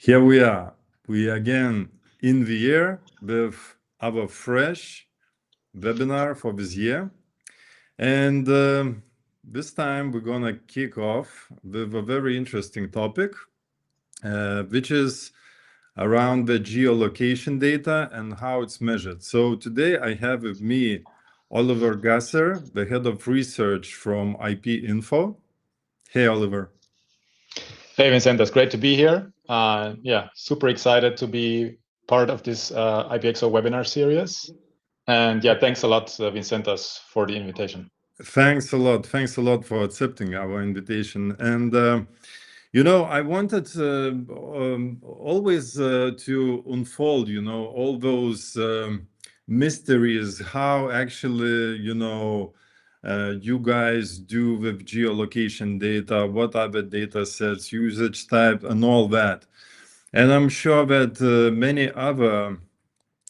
Here we are. We again in the year with our fresh webinar for this year. And this time we're going to kick off with a very interesting topic, which is around the geolocation data and how it's measured. So today I have with me Oliver Gasser, the head of research from IPinfo. Hey, Oliver. Hey, Vincentas, great to be here. Yeah, super excited to be part of this IPXO webinar series. And yeah, thanks a lot, Vincentas, for the invitation. Thanks a lot. Thanks a lot for accepting our invitation. And, I wanted always to unfold, all those mysteries, how actually, you guys do with geolocation data, what are the data sets, usage type, and all that. And I'm sure that many other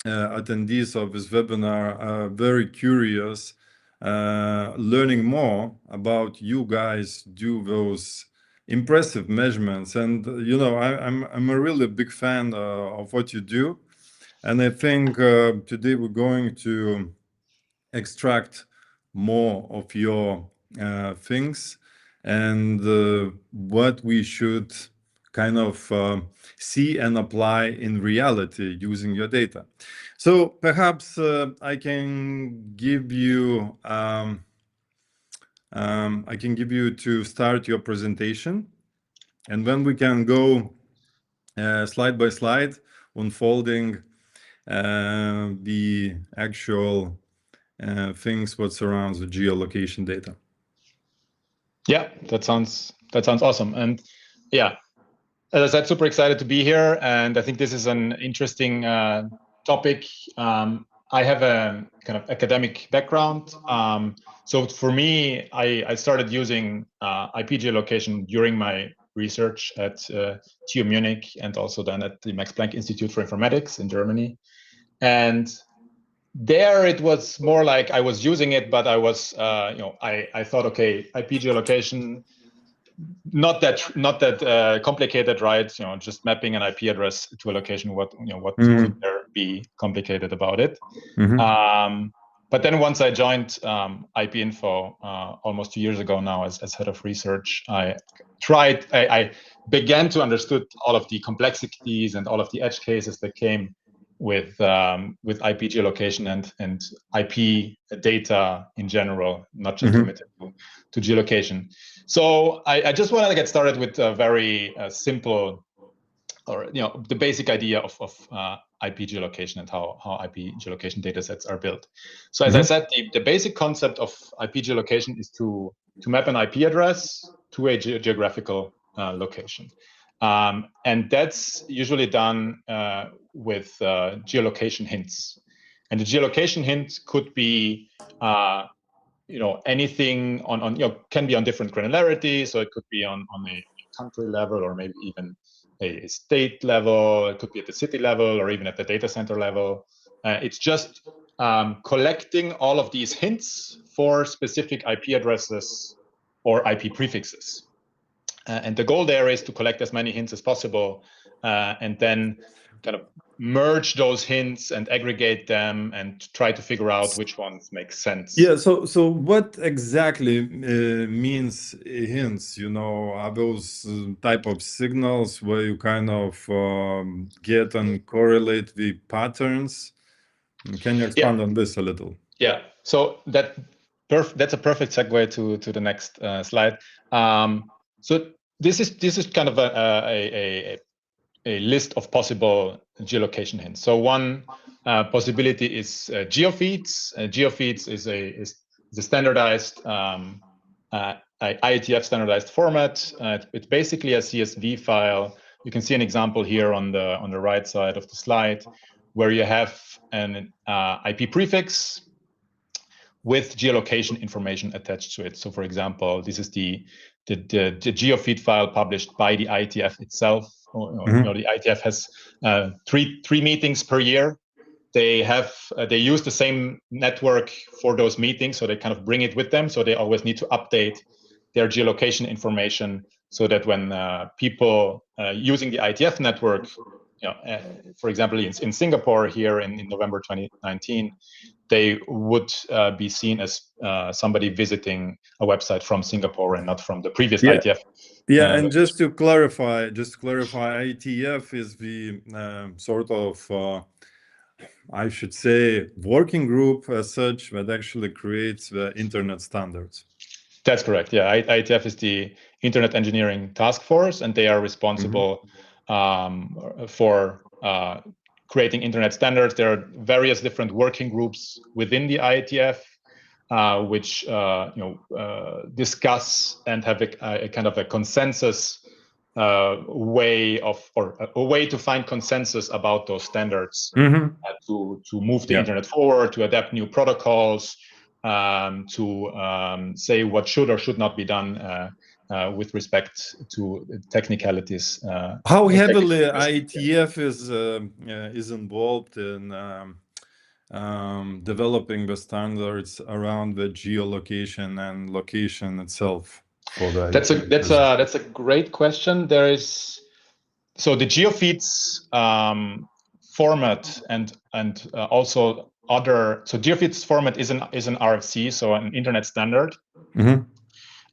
attendees of this webinar are very curious, learning more about you guys do those impressive measurements. And I'm a really big fan of what you do, and I think today we're going to extract more of your things and what we should kind of see and apply in reality using your data. So perhaps I can give you to start your presentation, and then we can go slide by slide, unfolding the actual things what surrounds the geolocation data. Yeah, that sounds awesome. And yeah, as I said, super excited to be here. And I think this is an interesting topic. I have a kind of academic background. So for me, I started using IP geolocation during my research at TU Munich and also then at the Max Planck Institute for Informatics in Germany. And there it was more like I was using it, but I was, I thought, okay, IP geolocation, not that complicated, right? Just mapping an IP address to a location. What could there be complicated about it? But then once I joined IPinfo almost 2 years ago now as head of research, I began to understood all of the complexities and all of the edge cases that came with IP geolocation and IP data in general, not just limited to geolocation. So I just wanted to get started with a very simple, or the basic idea of IP geolocation and how IP geolocation data sets are built. So as I said, the basic concept of IP geolocation is to map an IP address to a geographical location. And that's usually done with geolocation hints. And the geolocation hint could be anything on can be on different granularity. So it could be on a country level, or maybe even a state level. It could be at the city level, or even at the data center level. It's just collecting all of these hints for specific IP addresses or IP prefixes. And the goal there is to collect as many hints as possible, and then kind of merge those hints and aggregate them and try to figure out which ones make sense. Yeah. So what exactly means hints? Are those type of signals where you kind of get and correlate the patterns? Can you expand on this a little? Yeah. So that's a perfect segue to the next slide. So this is kind of a list of possible geolocation hints. So one possibility is geofeeds. Geofeeds is a standardized IETF standardized format. It's basically a CSV file. You can see an example here on the right side of the slide, where you have an IP prefix with geolocation information attached to it. So for example, this is the geofeed file published by the IETF itself. The IETF has three meetings per year. They use the same network for those meetings, so they kind of bring it with them. So they always need to update their geolocation information so that when people using the IETF network, for example, in Singapore here in November 2019, they would be seen as somebody visiting a website from Singapore and not from the previous IETF. Yeah, and just to clarify, IETF is the sort of I should say working group as such that actually creates the internet standards. That's correct. Yeah, IETF is the Internet Engineering Task Force, and they are responsible for creating internet standards. There are various different working groups within the IETF, which discuss and have a kind of a consensus way to find consensus about those standards, to move the internet forward, to adapt new protocols, to say what should or should not be done with respect to technicalities. How heavily IETF is involved in developing the standards around the geolocation and location itself for the that's a great question. There is so the geofeeds format and also other, so geofeeds format is an RFC, so an internet standard.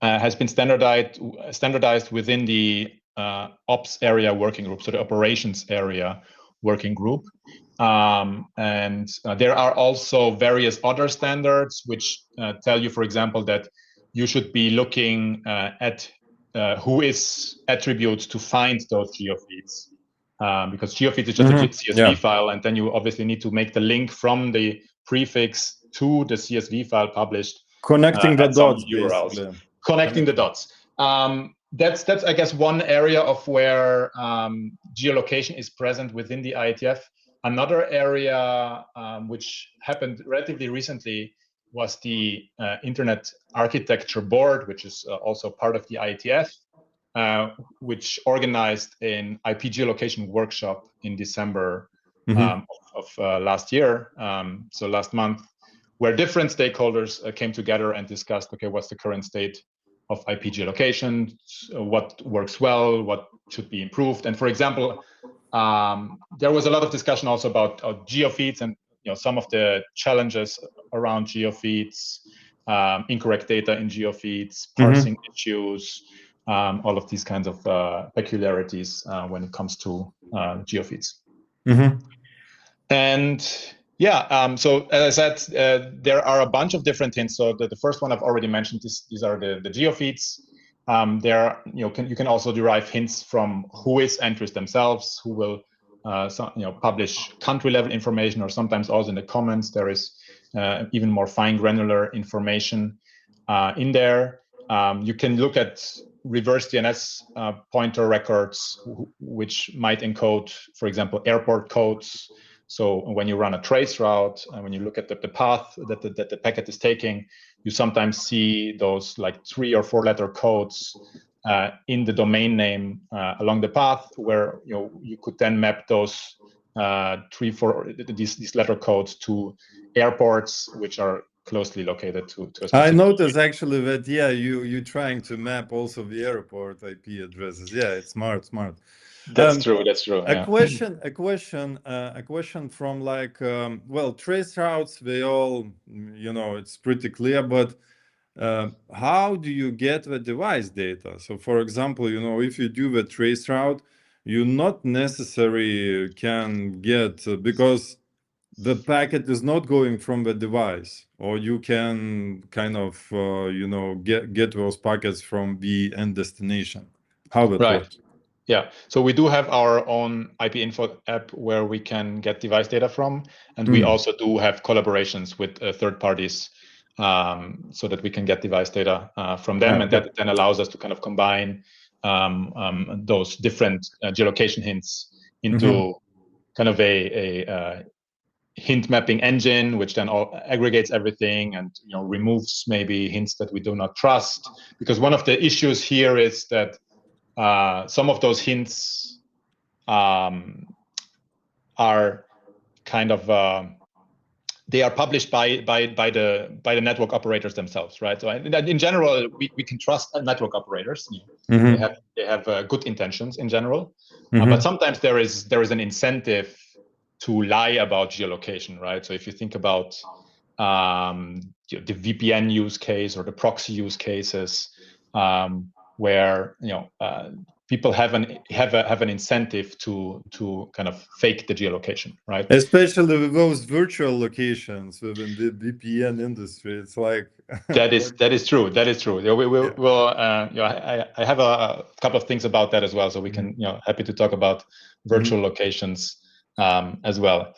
Has been standardized within the ops area working group, so the operations area working group. And there are also various other standards which tell you, for example, that you should be looking at WHOIS attributes to find those geofeeds, because geofeeds is just a CSV file, and then you obviously need to make the link from the prefix to the CSV file published. Connecting the dots, URLs. basically. Connecting the dots. That's I guess one area of where geolocation is present within the IETF. Another area which happened relatively recently was the Internet Architecture Board, which is also part of the IETF, which organized an IP geolocation workshop in December of last year, so last month, where different stakeholders came together and discussed, okay, what's the current state of IP geolocation, what works well, what should be improved. And for example, there was a lot of discussion also about geofeeds and some of the challenges around geofeeds, incorrect data in geofeeds, parsing issues, all of these kinds of peculiarities when it comes to geofeeds. And yeah, so as I said, there are a bunch of different hints. So the first one I've already mentioned, these are the geofeeds. There, you can also derive hints from WHOIS entries themselves, who will publish country level information, or sometimes also in the comments there is even more fine granular information in there. You can look at reverse DNS pointer records, which might encode, for example, airport codes. So when you run a trace route, and when you look at the path that the packet is taking, you sometimes see those like 3 or 4 letter codes in the domain name along the path, where you could then map those 3, 4 these letter codes to airports which are closely located to a specific. I noticed actually that you're trying to map also the airport IP addresses. Yeah, it's smart. That's true. A question from like well, trace routes, they all it's pretty clear, but how do you get the device data? So for example, if you do the trace route, you not necessarily can get because the packet is not going from the device, or you can kind of get those packets from the end destination. How that works? Yeah, so we do have our own IPinfo app where we can get device data from, and we also do have collaborations with third parties so that we can get device data from them, and that then allows us to kind of combine those different geolocation hints into kind of a hint mapping engine, which then all aggregates everything and removes maybe hints that we do not trust. Because one of the issues here is that some of those hints are kind of they are published by the network operators themselves, right? So in general, we can trust network operators. Mm-hmm. They have good intentions in general, Mm-hmm. but sometimes there is an incentive to lie about geolocation, right? So if you think about the VPN use case or the proxy use cases, where people have an incentive to kind of fake the geolocation, right? Especially with those virtual locations within the VPN industry, it's like that is true. That is true. We will. Yeah. We'll, I have a couple of things about that as well, so we can happy to talk about virtual locations as well.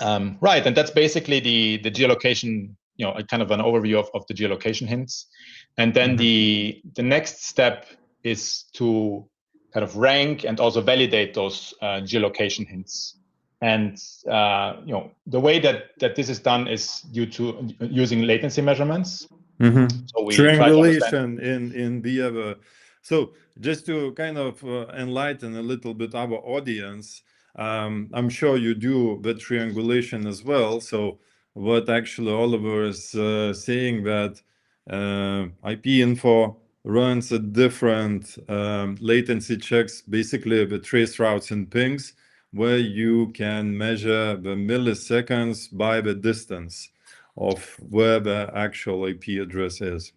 Right, and that's basically the geolocation. Kind of an overview of the geolocation hints, and then the next step is to kind of rank and also validate those geolocation hints. And the way that this is done is due to using latency measurements. So we try to understand. Triangulation in the so just to kind of enlighten a little bit our audience, I'm sure you do the triangulation as well. So what actually Oliver is saying that IPinfo runs a different latency checks, basically the trace routes and pings, where you can measure the milliseconds by the distance of where the actual IP address is.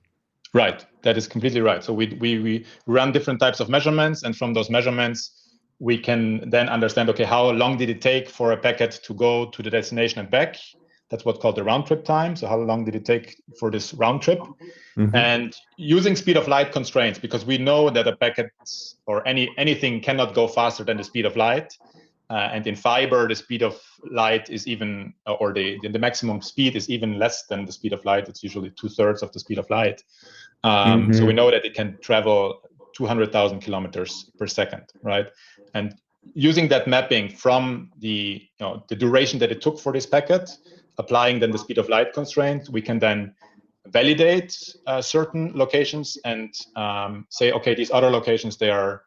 Right, that is completely right. So we run different types of measurements, and from those measurements, we can then understand, okay, how long did it take for a packet to go to the destination and back? That's what's called the round trip time. So how long did it take for this round trip? And using speed of light constraints, because we know that a packet or anything cannot go faster than the speed of light. And in fiber, the speed of light is even, or the maximum speed is even less than the speed of light. It's usually 2/3 of the speed of light. So we know that it can travel 200,000 kilometers per second, right? And using that mapping from the duration that it took for this packet, applying then the speed of light constraint, we can then validate certain locations and say, okay, these other locations, they are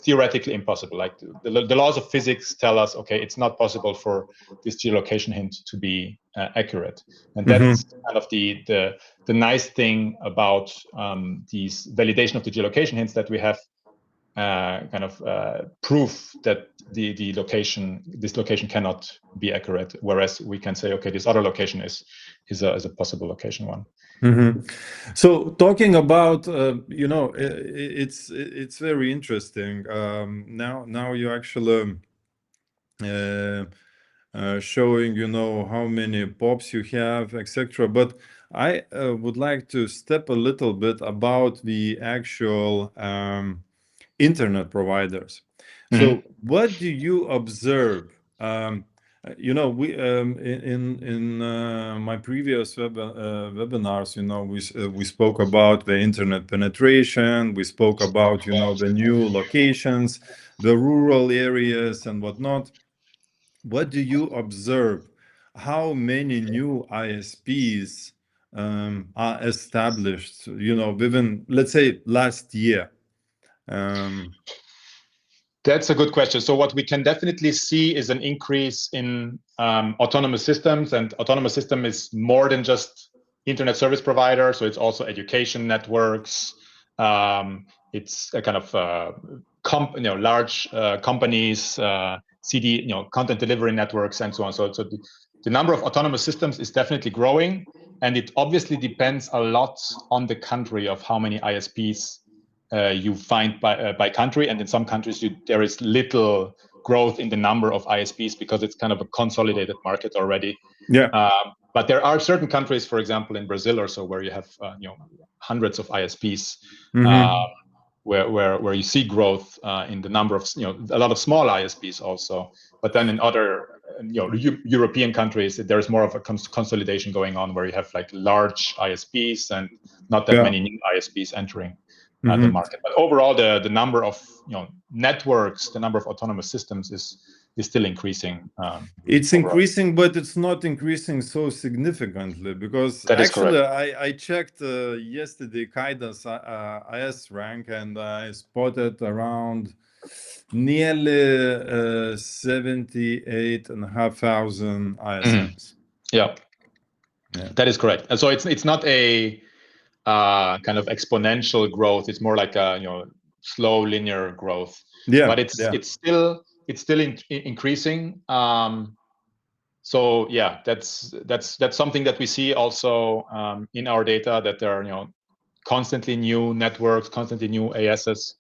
theoretically impossible. Like the laws of physics tell us, okay, it's not possible for this geolocation hint to be accurate. And that's kind of the nice thing about these validation of the geolocation hints, that we have kind of proof that this location cannot be accurate, whereas we can say, okay, this other location is a possible location one. So talking about it's very interesting. Now you actually showing how many POPs you have, etc. But I would like to step a little bit about the actual internet providers. So what do you observe? We in my previous webinars, we spoke about the internet penetration. We spoke about the new locations, the rural areas, and whatnot. What do you observe? How many new ISPs are established? Within, let's say, last year. That's a good question. So what we can definitely see is an increase in autonomous systems, and autonomous system is more than just internet service provider. So it's also education networks. It's a kind of large companies, content delivery networks, and so on. So the number of autonomous systems is definitely growing, and it obviously depends a lot on the country of how many ISPs you find by country, and in some countries there is little growth in the number of ISPs because it's kind of a consolidated market already. Yeah. But there are certain countries, for example, in Brazil or so, where you have hundreds of ISPs, where you see growth in the number of a lot of small ISPs also. But then in other European countries, there is more of a consolidation going on, where you have like large ISPs and not that many new ISPs entering the market. But overall, the number of networks, the number of autonomous systems is still increasing. It's overall. increasing, but it's not increasing so significantly, because That is actually correct. I checked yesterday Kaida's IS rank, and I spotted around nearly 78,500 ISMs. Yeah, Yeah. that is correct. And so it's not a kind of exponential growth. It's more like a slow linear growth. Yeah, but it's still increasing. So yeah, that's something that we see also in our data, that there are constantly new networks, constantly new ASs,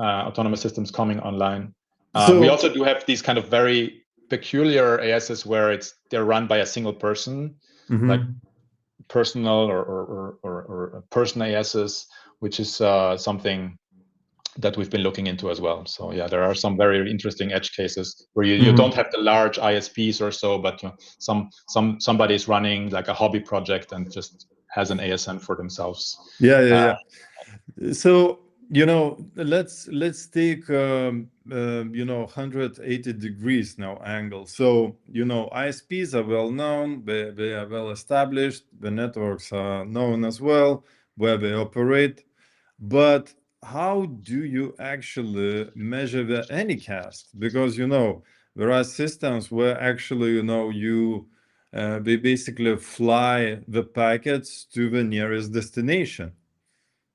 autonomous systems coming online. We also do have these kind of very peculiar ASs where they're run by a single person, like personal or person ASs, which is something that we've been looking into as well. So yeah, there are some very interesting edge cases where you don't have the large ISPs or so, but somebody is running like a hobby project and just has an ASN for themselves. Yeah. So let's take 180 degrees now angle. So ISPs are well known, they are well established, the networks are known as well, where they operate. But how do you actually measure the Anycast? Because there are systems where actually they basically fly the packets to the nearest destination.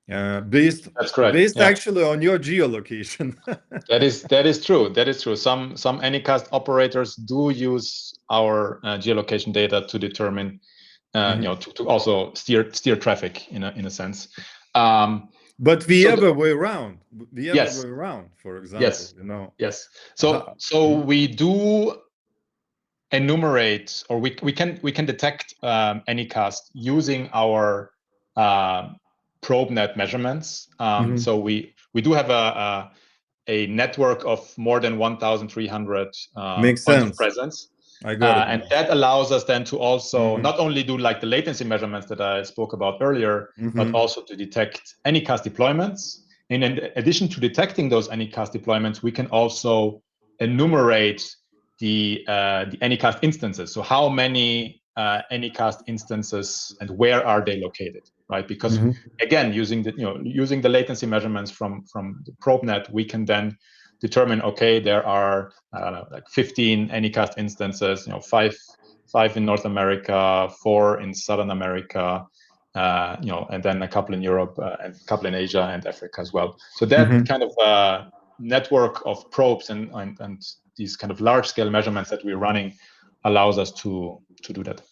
Based That's correct. Yeah. actually on your geolocation. That is true. That is true. Some Anycast operators do use our geolocation data to determine, to also steer traffic in a sense. But the other way around. Yes. Way around, for example. Yes. So we do enumerate, or we can detect Anycast using our ProbeNet measurements. So we do have a network of more than 1,300 Makes points of sense. presence. I got it. And that allows us then to also not only do like the latency measurements that I spoke about earlier, but also to detect Anycast deployments. And in addition to detecting those Anycast deployments, we can also enumerate the Anycast instances. So how many Anycast instances and where are they located, right? Because again, using the latency measurements from the ProbeNet, we can then determine, okay, there are like 15 Anycast instances, 5 in North America, 4 in Southern America, and then a couple in Europe, and a couple in Asia and Africa as well. So that kind of network of probes and these kind of large scale measurements that we're running allows us to do that.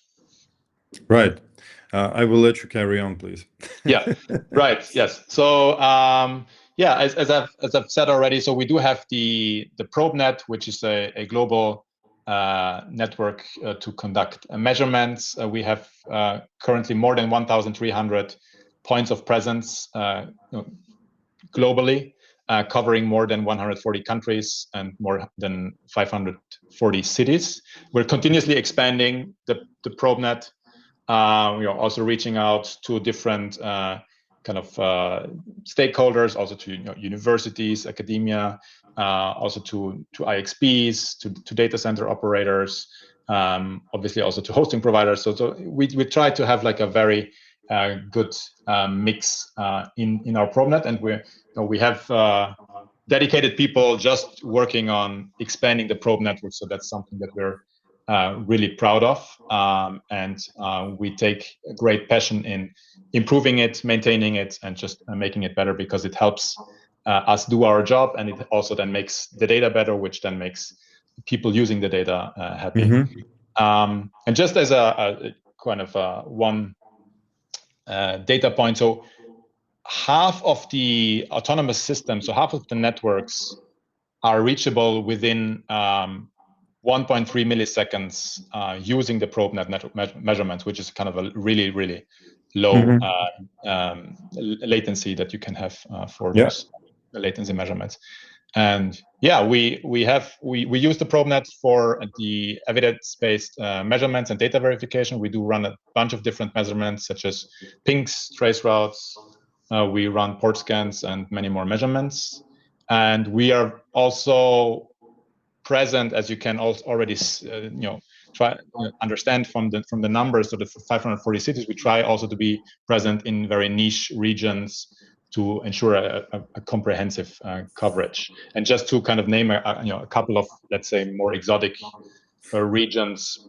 Right. I will let you carry on, please. Yeah. Right. Yes. So yeah, as I've said already, so we do have the ProbeNet, which is a global network to conduct measurements. We have currently more than 1,300 points of presence globally, covering more than 140 countries and more than 540 cities. We're continuously expanding the ProbeNet. We are also reaching out to different kind of stakeholders, also to universities, academia, also to IXPs, to data center operators, obviously also to hosting providers. So we try to have like a very good mix in our ProbeNet, and we have dedicated people just working on expanding the probe network. So that's something that we're really proud of, and we take great passion in improving it, maintaining it, and just making it better, because it helps us do our job, and it also then makes the data better, which then makes people using the data happy. And just as a kind of one data point, so half of the autonomous systems, so half of the networks are reachable within 1.3 milliseconds using the ProbeNet measurements, which is kind of a really, really low latency that you can have for those latency measurements. And yeah, we use the ProbeNet for the evidence-based measurements and data verification. We do run a bunch of different measurements, such as pings, trace routes. We run port scans and many more measurements. And we are also present, as you can already try understand from the numbers of the 540 cities. We try also to be present in very niche regions to ensure a comprehensive coverage. And just to kind of name a couple of, let's say, more exotic regions,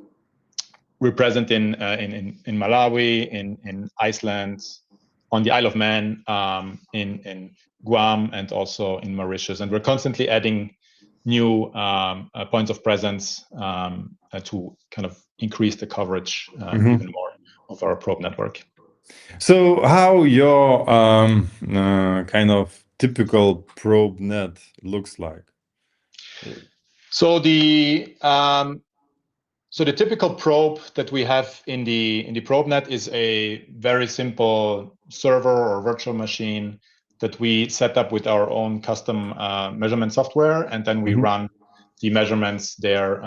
we're present in Malawi, in Iceland, on the Isle of Man, in Guam, and also in Mauritius. And we're constantly adding new points of presence to kind of increase the coverage even more of our probe network. So how your kind of typical probe net looks like? So the typical probe that we have in the probe net is a very simple server or virtual machine that we set up with our own custom measurement software, and then we run the measurements there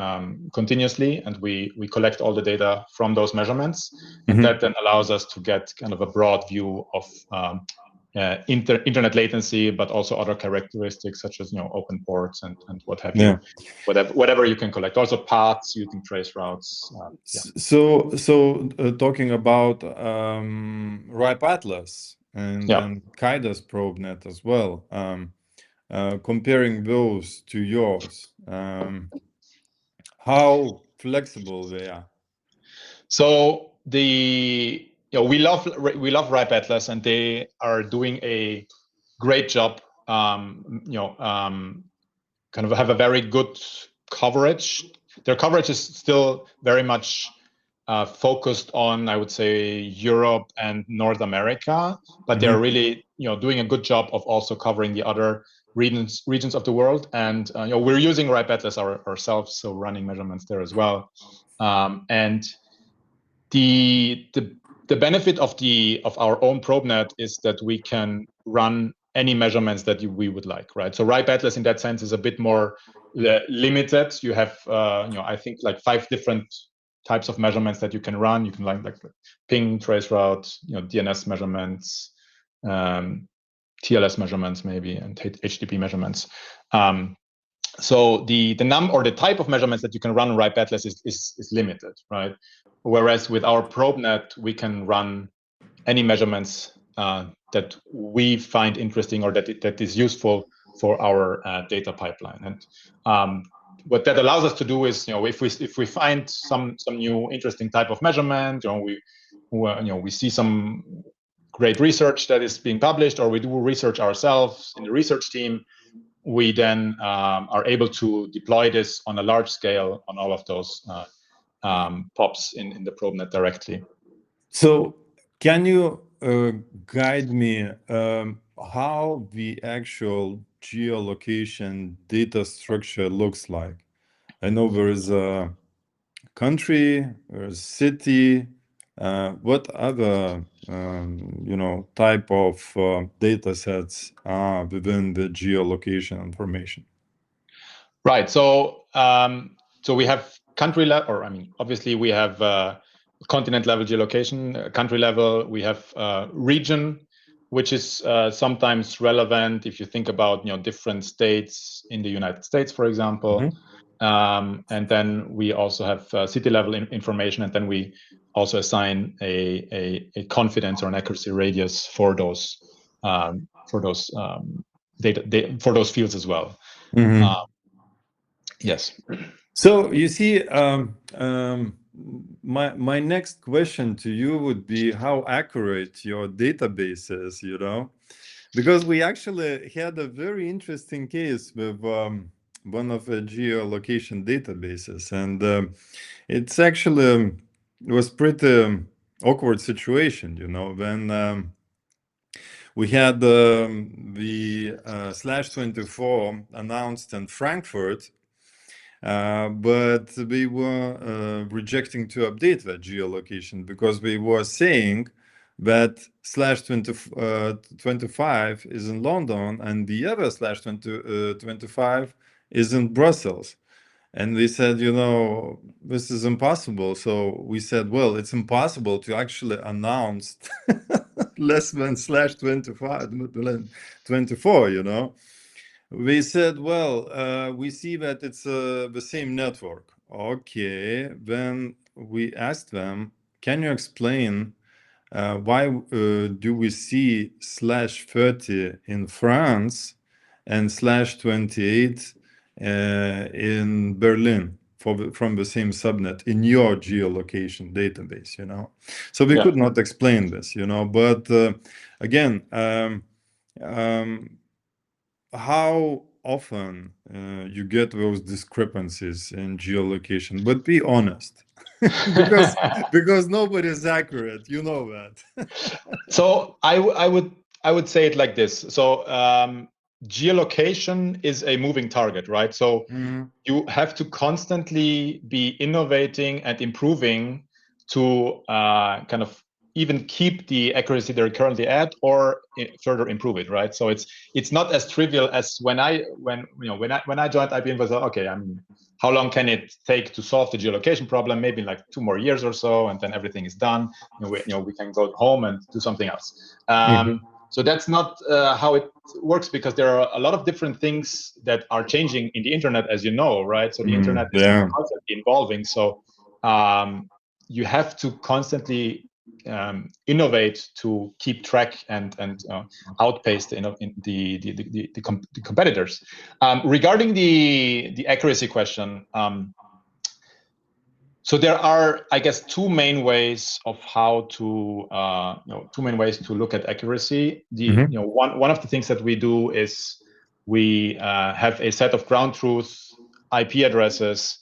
continuously, and we collect all the data from those measurements, and that then allows us to get kind of a broad view of internet latency, but also other characteristics such as open ports and what have you, whatever you can collect. Also paths using trace routes. So talking about RIPE Atlas and KIDA's probe net as well. Comparing those to yours, how flexible they are? So we love RIPE Atlas, and they are doing a great job. Kind of have a very good coverage. Their coverage is still very much focused on, I would say, Europe and North America, but they're really doing a good job of also covering the other regions of the world. And we're using RIPE Atlas ourselves, so running measurements there as well. And the benefit of our own probenet is that we can run any measurements that we would like, right? So RIPE Atlas in that sense is a bit more limited. You have I think like 5 different types of measurements that you can run. You can run like ping, trace route, DNS measurements, TLS measurements maybe, and HTTP measurements. So the number or the type of measurements that you can run on RIPE Atlas is limited, right? Whereas with our probenet, we can run any measurements that we find interesting or that is useful for our data pipeline. And what that allows us to do is, if we find some new interesting type of measurement, we see some great research that is being published, or we do research ourselves in the research team, we then are able to deploy this on a large scale on all of those POPs in the probenet directly. So can you guide me how the actual geolocation data structure looks like? I know there is a country, there's city. What other type of data sets are within the geolocation information? Right. So we have country level, or obviously we have continent level geolocation. Country level, we have region, which is sometimes relevant if you think about different states in the United States, for example. And then we also have city level information, and then we also assign a confidence or an accuracy radius for those data for those fields as well. Yes. So you see, my next question to you would be how accurate your database is, because we actually had a very interesting case with one of the geolocation databases, and it's actually was pretty awkward situation, when we had the /24 announced in Frankfurt. But we were rejecting to update that geolocation because we were saying that /25 is in London and the other /25 is in Brussels. And we said, this is impossible. So we said, well, it's impossible to actually announce less than /25, 24, We said, well, we see that it's the same network. Okay, then we asked them, can you explain why do we see /30 in France and /28 in Berlin from the same subnet in your geolocation database, So we could not explain this, but again, how often you get those discrepancies in geolocation, but be honest. because nobody is accurate, you know that. So I would say it like this. So geolocation is a moving target, right? So you have to constantly be innovating and improving to kind of even keep the accuracy they're currently at, or further improve it, right? So it's not as trivial as when I joined IPinfo, I thought, okay, I mean, how long can it take to solve the geolocation problem? Maybe like 2 more years or so, and then everything is done. We can go home and do something else. So that's not how it works, because there are a lot of different things that are changing in the internet, as you know, right? So the internet is constantly evolving. So you have to constantly innovate to keep track and outpace the competitors. Regarding the accuracy question, so there are, I guess, two main ways to look at accuracy. One of the things that we do is we have a set of ground truth IP addresses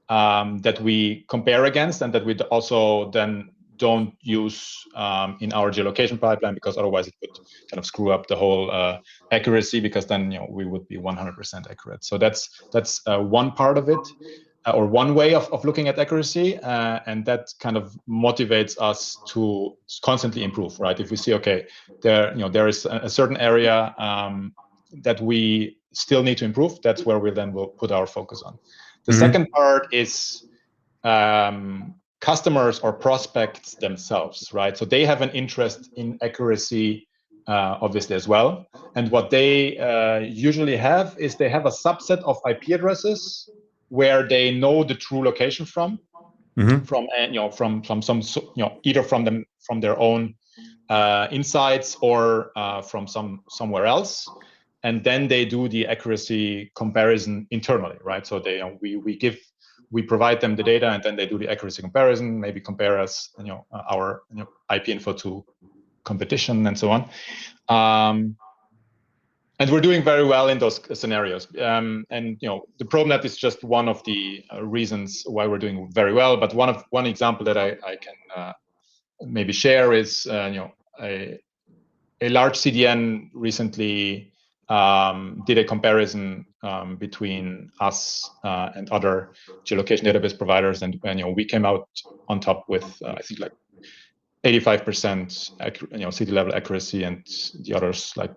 that we compare against, and that we also then don't use in our geolocation pipeline, because otherwise it would kind of screw up the whole accuracy, because then we would be 100% accurate. So that's one part of it, or one way of looking at accuracy, and that kind of motivates us to constantly improve, right? If we see, okay, there is a certain area that we still need to improve, that's where we then will put our focus on. The second part is customers or prospects themselves, right? So they have an interest in accuracy, obviously, as well. And what they usually have is they have a subset of IP addresses where they know the true location from some either from their own insights, or from somewhere else. And then they do the accuracy comparison internally, right? So we provide them the data, and then they do the accuracy comparison, maybe compare us, our IPinfo to competition and so on. And we're doing very well in those scenarios. And the ProbeNet is just one of the reasons why we're doing very well. But one example that I can maybe share is a large CDN recently did a comparison between us and other geolocation database providers, and we came out on top with I think like 85% city level accuracy, and the others like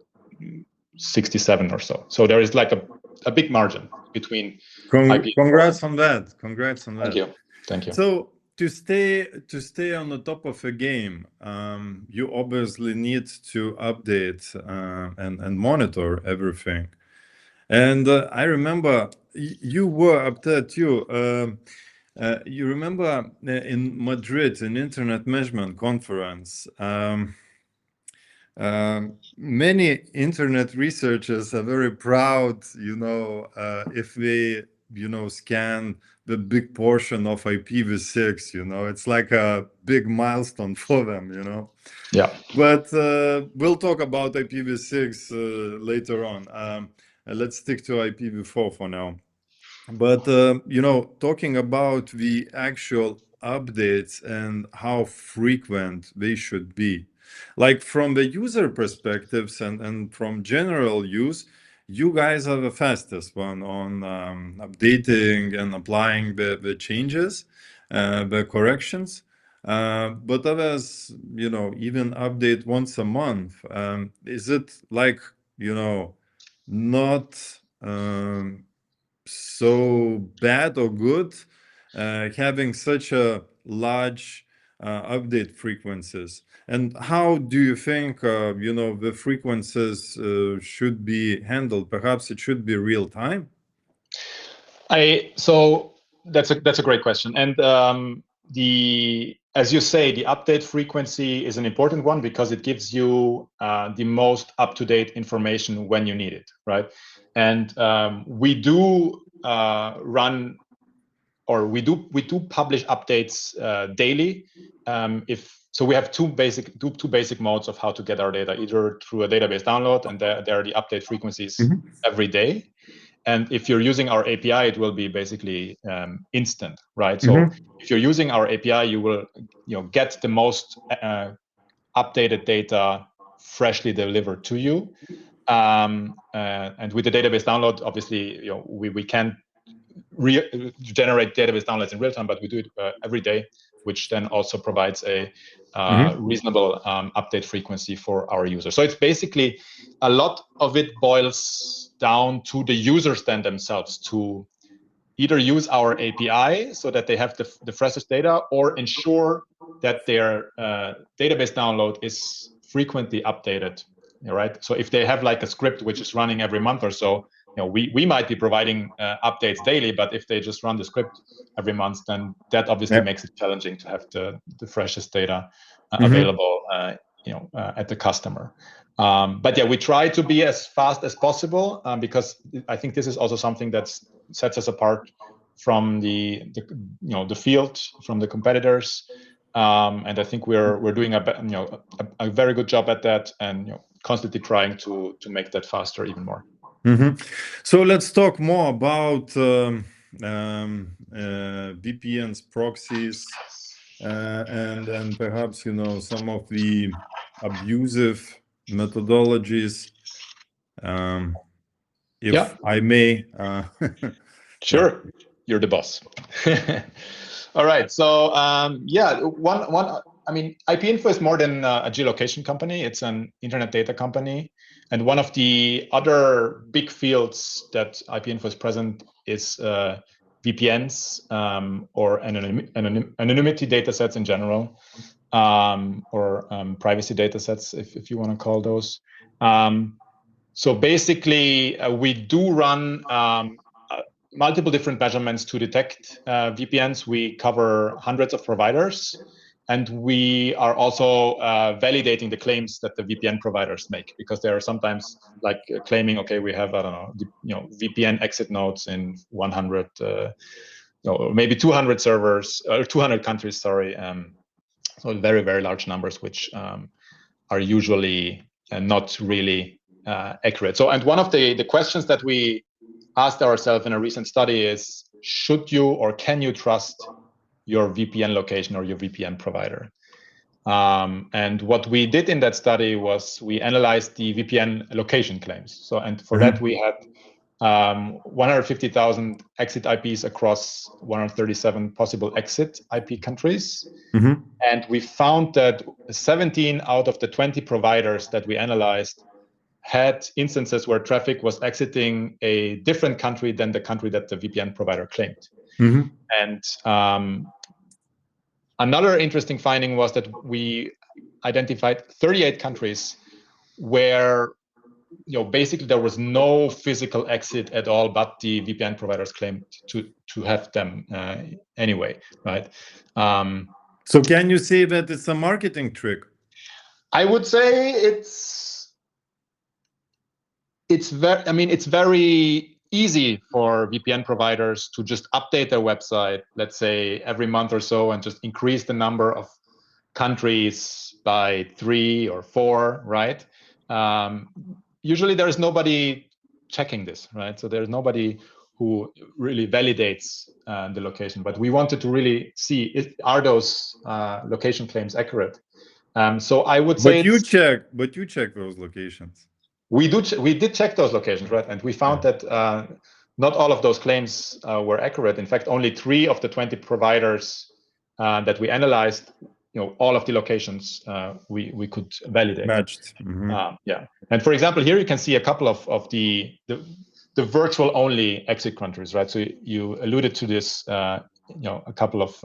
67 or so. So there is like a big margin between. Congrats on that. Thank you. So to stay on the top of a game, you obviously need to update and monitor everything. And I remember you were up there too. You remember in Madrid, an internet measurement conference, many internet researchers are very proud, if they, scan the big portion of IPv6, it's like a big milestone for them, Yeah. But we'll talk about IPv6 later on. Let's stick to IPv4 for now. But, talking about the actual updates and how frequent they should be, like from the user perspectives and from general use, you guys are the fastest one on updating and applying the changes, the corrections. But others, even update once a month. Is it like, not so bad or good having such a large update frequencies? And how do you think the frequencies should be handled? Perhaps it should be real time. So that's a great question. And the as you say, the update frequency is an important one because it gives you the most up-to-date information when you need it, right? And we do run, or we do publish updates daily. So we have two basic modes of how to get our data, either through a database download, and there are the update frequencies every day. And if you're using our API, it will be basically instant, right? So if you're using our API, you will get the most updated data freshly delivered to you. And with the database download, obviously, we can generate database downloads in real time, but we do it every day, which then also provides a reasonable update frequency for our users. So it's basically, a lot of it boils down to the users then themselves to either use our API so that they have the freshest data, or ensure that their database download is frequently updated, right? So if they have like a script which is running every month or so, we might be providing updates daily, but if they just run the script every month, then that obviously makes it challenging to have the freshest data available, at the customer. But yeah, we try to be as fast as possible because I think this is also something that sets us apart from the field, from the competitors. And I think we're doing a very good job at that, and constantly trying to make that faster even more. So let's talk more about VPNs, proxies, and perhaps some of the abusive methodologies, if I may. Sure, you're the boss. All right. So IPinfo is more than a geolocation company. It's an internet data company. And one of the other big fields that IPinfo is present is VPNs, or anonymity data sets in general, or privacy data sets, if you want to call those. So basically, we do run multiple different measurements to detect VPNs. We cover hundreds of providers, and we are also validating the claims that the VPN providers make, because they are sometimes like claiming, okay, we have, I don't know, VPN exit nodes in 100, maybe 200 servers, or 200 countries, sorry. So very, very large numbers, which are usually not really accurate. So, and one of the questions that we asked ourselves in a recent study is, should you or can you trust your VPN location or your VPN provider? And what we did in that study was we analyzed the VPN location claims. So, and for that we had 150,000 exit IPs across 137 possible exit IP countries. And we found that 17 out of the 20 providers that we analyzed had instances where traffic was exiting a different country than the country that the VPN provider claimed. And another interesting finding was that we identified 38 countries where basically there was no physical exit at all, but the VPN providers claimed to have them anyway, right? So can you say that it's a marketing trick? I would say it's very easy for VPN providers to just update their website, let's say every month or so, and just increase the number of countries by 3 or 4, right? Usually there is nobody checking this, right? So there's nobody who really validates the location. But we wanted to really see, are those location claims accurate? So I would say, but you check those locations. We did check those locations, right? And we found that not all of those claims were accurate. In fact, only 3 of the 20 providers that we analyzed, all of the locations we could validate. Matched. Yeah. And for example, here you can see a couple of the virtual only exit countries, right? So you alluded to this, a couple of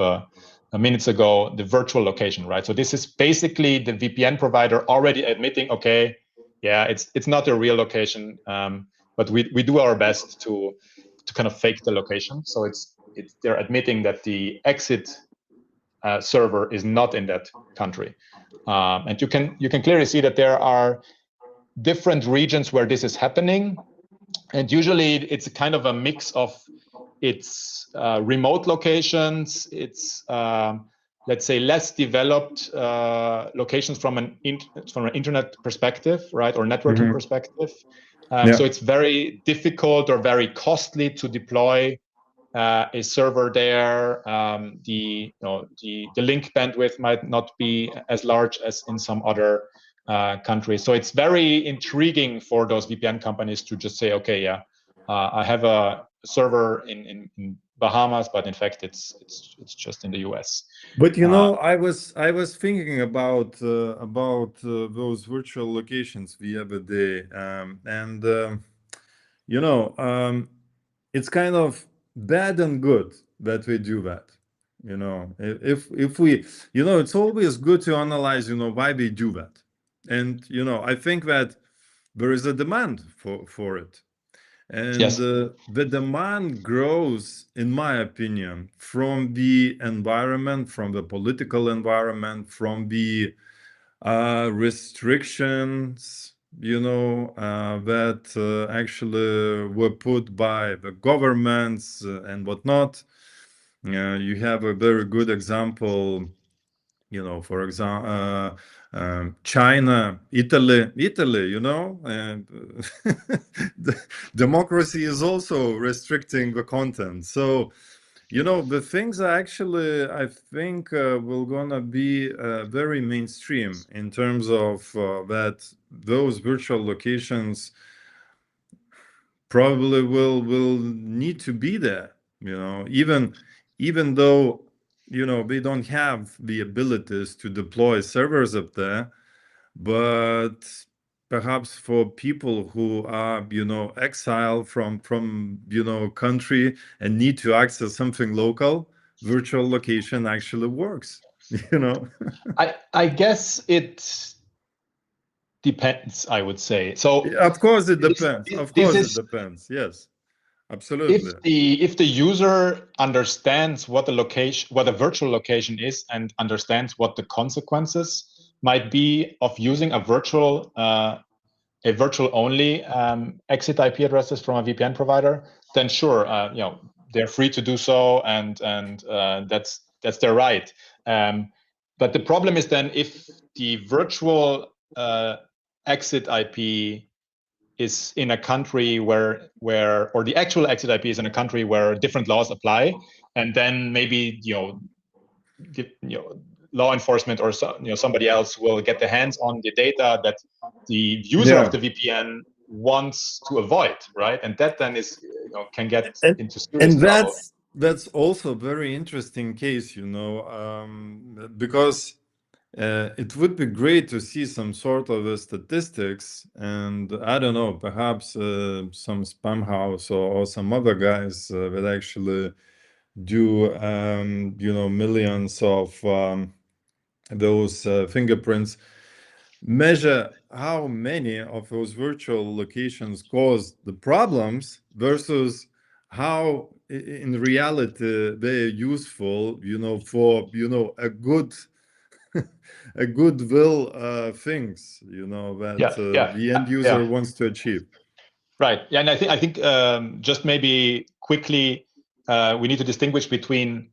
minutes ago, the virtual location, right? So this is basically the VPN provider already admitting, okay, yeah, it's not a real location, but we do our best to kind of fake the location. So they're admitting that the exit server is not in that country. And you can clearly see that there are different regions where this is happening. And usually it's a kind of a mix of its remote locations, its let's say less developed locations from an internet perspective, right, or networking perspective. So it's very difficult or very costly to deploy a server there. The link bandwidth might not be as large as in some other countries. So it's very intriguing for those VPN companies to just say, okay, yeah, I have a server in Bahamas, but in fact it's just in the US. But I was thinking about those virtual locations the other day, and it's kind of bad and good that we do that. If we, it's always good to analyze, why we do that, and I think that there is a demand for it. And Yes. the demand grows, in my opinion, from the environment, from the political environment, from the restrictions, that actually were put by the governments and whatnot. You have a very good example, for example, China, Italy, and democracy is also restricting the content. So, the things are actually, I think, will gonna be very mainstream in terms of that those virtual locations probably will need to be there, even though they don't have the abilities to deploy servers up there, but perhaps for people who are exiled from country and need to access something local, virtual location actually works. I guess it depends, I would say. So of course it depends. It depends. Yes, absolutely. If the user understands what a virtual location is, and understands what the consequences might be of using a virtual only exit IP addresses from a VPN provider, then sure, they're free to do so, and that's their right. But the problem is then if the virtual exit IP is in a country where or the actual exit IP is in a country where different laws apply, and then maybe law enforcement or somebody else will get their hands on the data that the user of the VPN wants to avoid, right? And that then is can get into serious trouble. That's also a very interesting case, because it would be great to see some sort of statistics, and I don't know, perhaps some spam house or some other guys that actually do millions of those fingerprints, measure how many of those virtual locations cause the problems versus how in reality they're useful, for a good a goodwill things, that the end user wants to achieve. Right. Yeah, and I think just maybe quickly, we need to distinguish between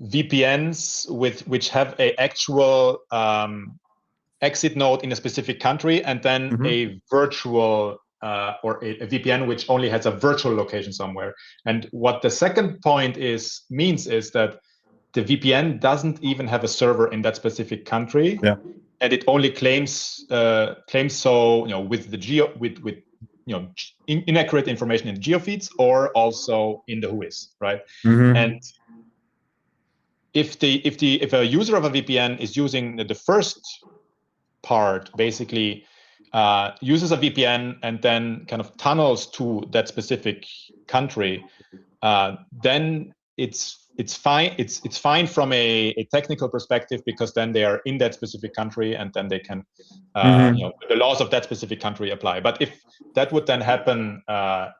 VPNs which have a actual exit node in a specific country, and then a virtual or a VPN which only has a virtual location somewhere. And what the second point means is that the VPN doesn't even have a server in that specific country, and it only claims so with the with inaccurate information in the geofeeds, or also in the WHOIS, right? And if a user of a VPN is using the first part, basically uses a VPN and then kind of tunnels to that specific country, then it's fine. It's fine from a technical perspective, because then they are in that specific country, and then they can the laws of that specific country apply. But if that would then happen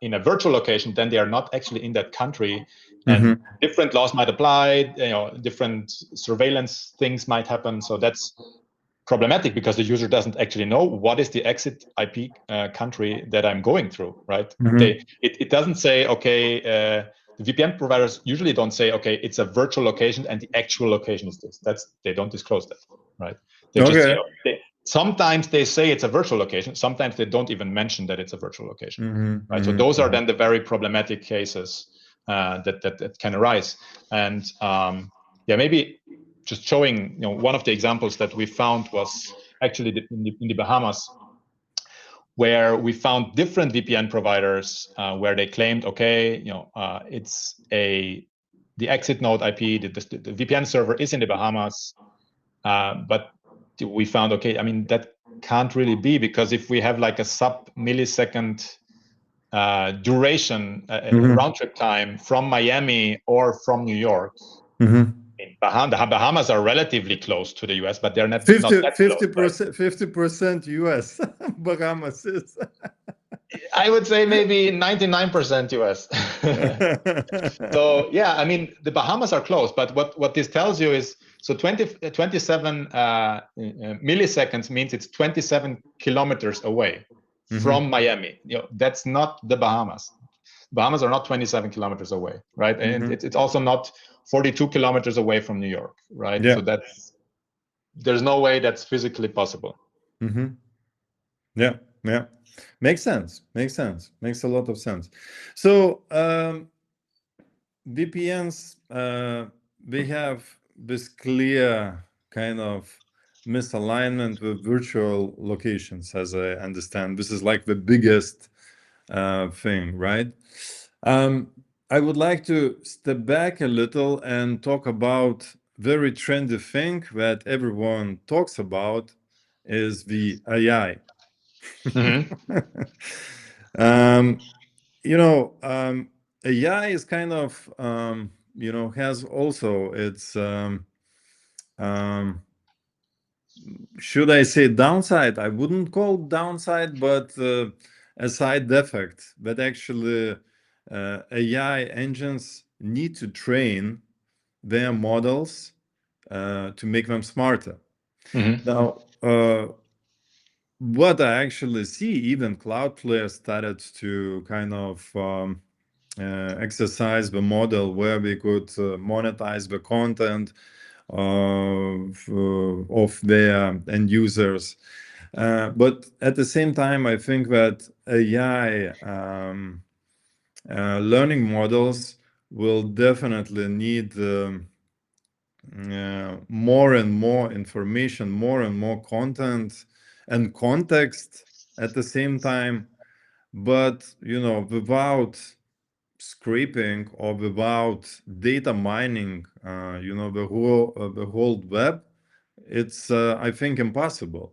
in a virtual location, then they are not actually in that country, and different laws might apply. Different surveillance things might happen. So that's problematic because the user doesn't actually know what is the exit IP country that I'm going through, right? It doesn't say, okay, the VPN providers usually don't say, okay, it's a virtual location and the actual location is this. They don't disclose that, right? They just say, sometimes they say it's a virtual location. Sometimes they don't even mention that it's a virtual location, right? So those are then the very problematic cases that can arise. And maybe just showing, one of the examples that we found was actually in the Bahamas, where we found different VPN providers where they claimed, okay, it's the exit node IP, the VPN server is in the Bahamas, but we found, okay, I mean, that can't really be, because if we have like a sub-millisecond duration, round trip time from Miami or from New York, the Bahamas are relatively close to the US, but they're not 50%, 50% US. Bahamas is. I would say maybe 99% US. So yeah, I mean, the Bahamas are close, but what this tells you is, so 27 milliseconds means it's 27 kilometers away from Miami. That's not the Bahamas. Bahamas are not 27 kilometers away, right? And it's also not 42 kilometers away from New York, right? Yeah. So there's no way that's physically possible. Yeah. Makes sense. Makes a lot of sense. So VPNs, they have this clear kind of misalignment with virtual locations, as I understand. This is like the biggest thing, right? I would like to step back a little and talk about very trendy thing that everyone talks about is the AI. AI is kind of, has also its, should I say downside? I wouldn't call downside, but a side effect that actually AI engines need to train their models to make them smarter. Now, what I actually see, even Cloudflare started to kind of exercise the model where we could monetize the content of their end users. But at the same time, I think that AI learning models will definitely need more and more information, more and more content and context at the same time. But, without scraping or without data mining, the whole web, it's, I think, impossible.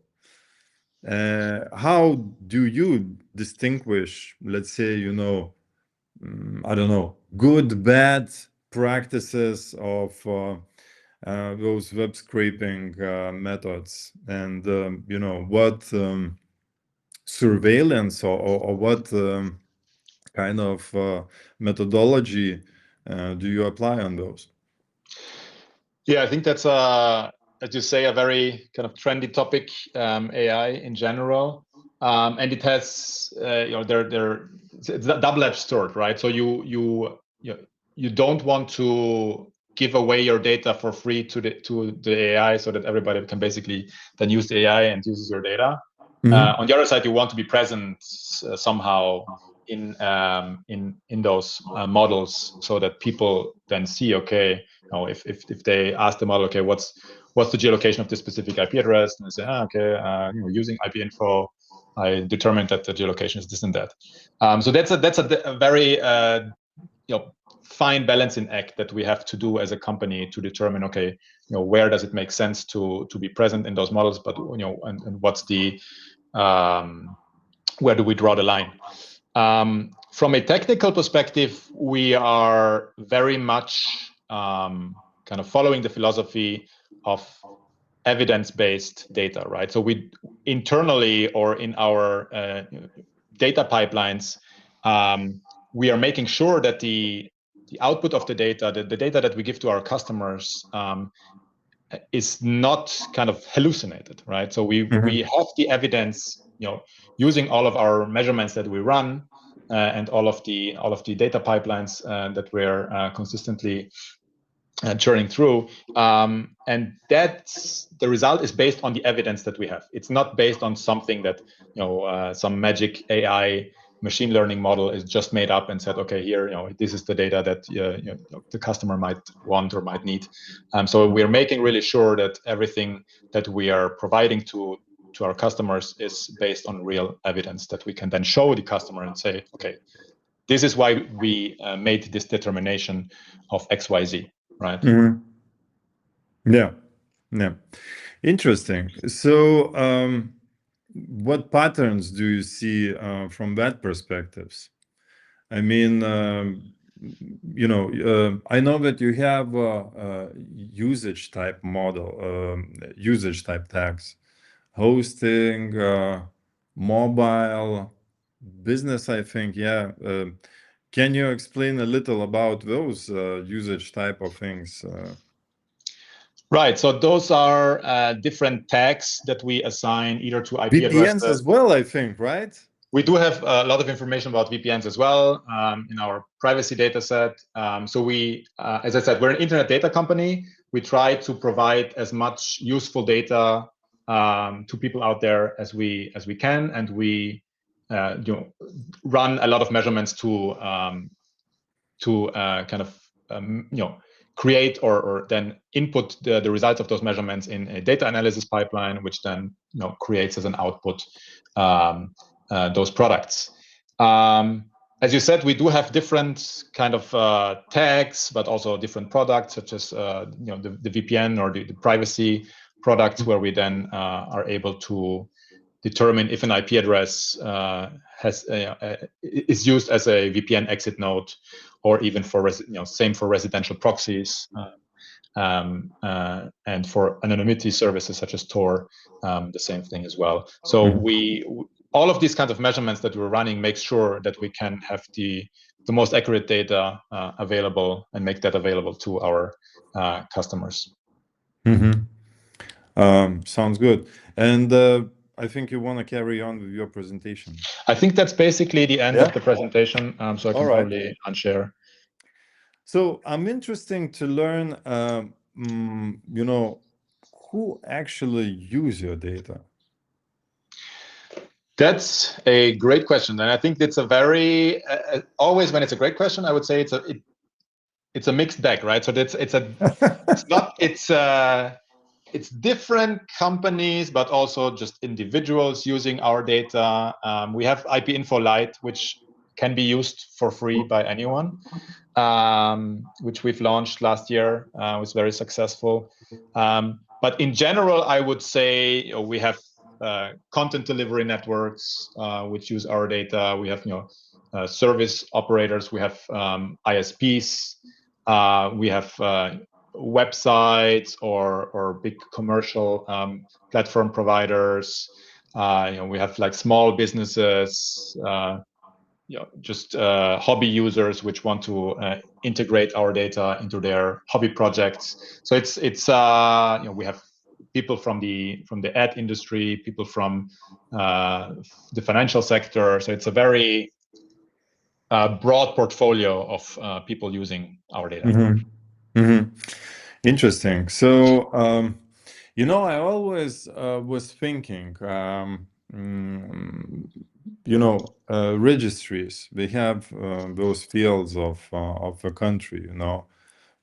How do you distinguish, let's say, I don't know, good, bad practices of those web scraping methods, and what surveillance or what kind of methodology do you apply on those? Yeah, I think that's as you say, a very kind of trendy topic, AI in general, and it has it's a double-edged sword, right? So you don't want to give away your data for free to the AI so that everybody can basically then use the AI and uses your data. On the other side, you want to be present somehow in those models so that people then see, okay, if they ask the model, okay, what's the geolocation of this specific IP address, and they say, okay, using IPinfo, I determined that the geolocation is this and that. So that's a very fine balancing act that we have to do as a company to determine, okay, where does it make sense to be present in those models, but and what's the where do we draw the line? From a technical perspective, we are very much kind of following the philosophy of evidence-based data, right? So we internally or in our data pipelines, we are making sure that the output of the data, the data that we give to our customers, is not kind of hallucinated, right? So we have the evidence, using all of our measurements that we run, and all of the data pipelines that we're consistently churning through, and that's the result is based on the evidence that we have. It's not based on something that some magic AI machine learning model is just made up and said, okay, here, this is the data that the customer might want or might need. So we're making really sure that everything that we are providing to our customers is based on real evidence that we can then show the customer and say, okay, this is why we made this determination of XYZ, right? Yeah. Interesting. So what patterns do you see from that perspectives? I mean, I know that you have a usage type model, usage type tags, hosting, mobile, business, I think. Yeah. Can you explain a little about those usage type of things? Right. So those are different tags that we assign either to IP VPNs addresses as well, I think, right? We do have a lot of information about VPNs as well in our privacy data set. So we, as I said, we're an internet data company. We try to provide as much useful data to people out there as we can, and we run a lot of measurements to kind of create or then input the results of those measurements in a data analysis pipeline, which then creates as an output those products. As you said, we do have different kind of tags, but also different products, such as the VPN or the privacy products, where we then are able to determine if an IP address is used as a VPN exit node, or even for same for residential proxies, and for anonymity services such as Tor, the same thing as well. So all of these kinds of measurements that we're running make sure that we can have the most accurate data available and make that available to our customers. Sounds good. And I think you want to carry on with your presentation. I think that's basically the end of the presentation, so I can probably unshare. So I'm interested to learn, who actually use your data? That's a great question, and I think it's a very always when it's a great question, I would say it's a mixed bag, right? So it's different companies, but also just individuals using our data. We have IPinfo Lite, which can be used for free by anyone, which we've launched last year. Was very successful. But in general, I would say we have content delivery networks which use our data. We have service operators. We have ISPs. We have websites or big commercial platform providers. We have like small businesses, just hobby users which want to integrate our data into their hobby projects. So it's we have people from the ad industry, people from the financial sector. So it's a very broad portfolio of people using our data. Interesting. So, I always was thinking, registries, they have those fields of the country,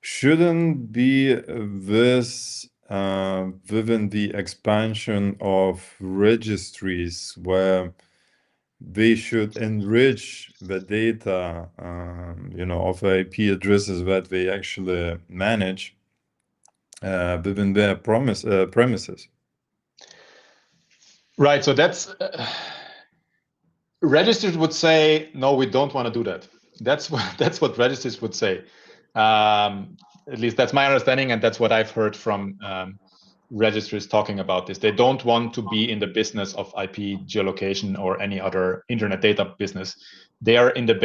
shouldn't be this within the expansion of registries where they should enrich the data, of IP addresses that they actually manage within their premises. Right. So that's registers would say, no, we don't want to do that. That's what registers would say. At least that's my understanding, and that's what I've heard from registries talking about this. They don't want to be in the business of IP geolocation or any other internet data business. They are in the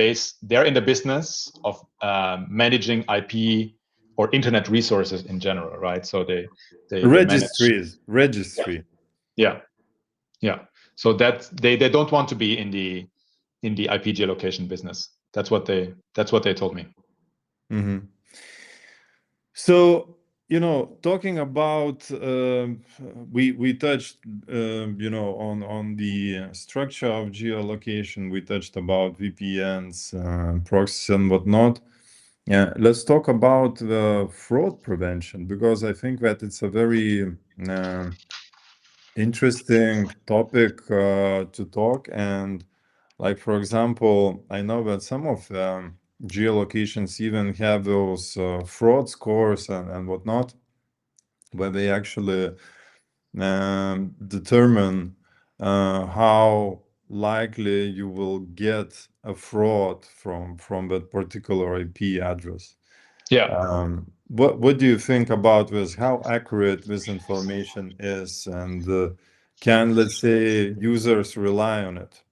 business of managing IP or internet resources in general, right? So they manage. Registry. Yeah. So that they don't want to be in the IP geolocation business. That's what they told me. Mm-hmm. So, talking about, we touched, on the structure of geolocation. We touched about VPNs, proxies, and whatnot. Yeah, let's talk about the fraud prevention, because I think that it's a very interesting topic to talk. And like, for example, I know that some of geolocations even have those fraud scores and whatnot, where they actually determine how likely you will get a fraud from that particular IP address. Yeah. What do you think about this? How accurate this information is, and can, let's say, users rely on it?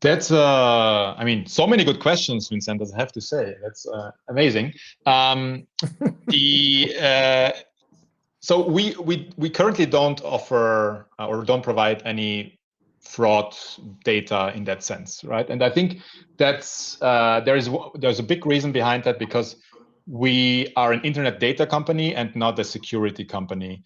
That's I mean, so many good questions, Vincentas, I have to say. That's amazing. So we currently don't offer or don't provide any fraud data in that sense, right? And I think that's there's a big reason behind that, because we are an internet data company and not a security company.